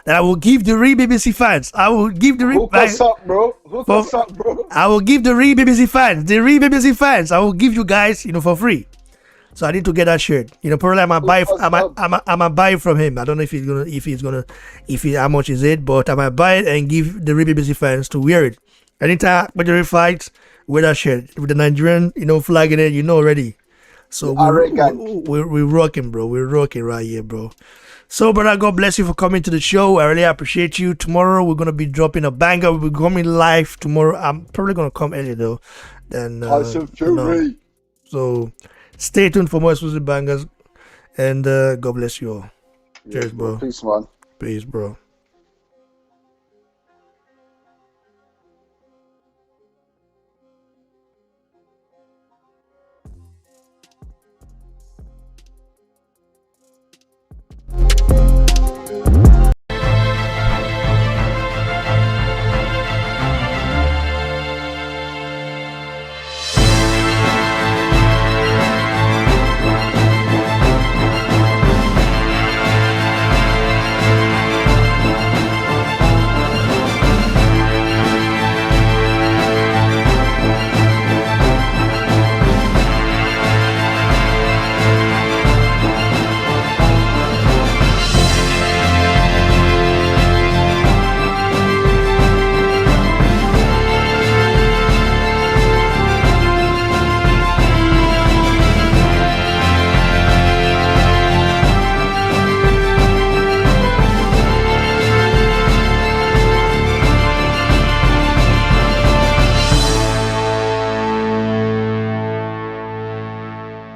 And I will give the real BBC fans. I will give the real. Hook us up, bro. Hook us up, bro. I will give the real BBC fans. The real BBC fans. I will give you guys, for free. So I need to get that shirt. Probably I might buy. I might buy it from him. I don't know how much is it, but I might buy it and give the real BBC fans to wear it. Anytime Akpejiori fights, wear that shirt with the Nigerian, flag in it. Already. So we're rocking, bro. We're rocking right here, bro. So, brother, God bless you for coming to the show. I really appreciate you. Tomorrow we're gonna be dropping a banger. We'll be coming live tomorrow. I'm probably gonna come early though. Then so stay tuned for more exclusive bangers. And God bless you all. Cheers, bro. Peace, man. Peace, bro.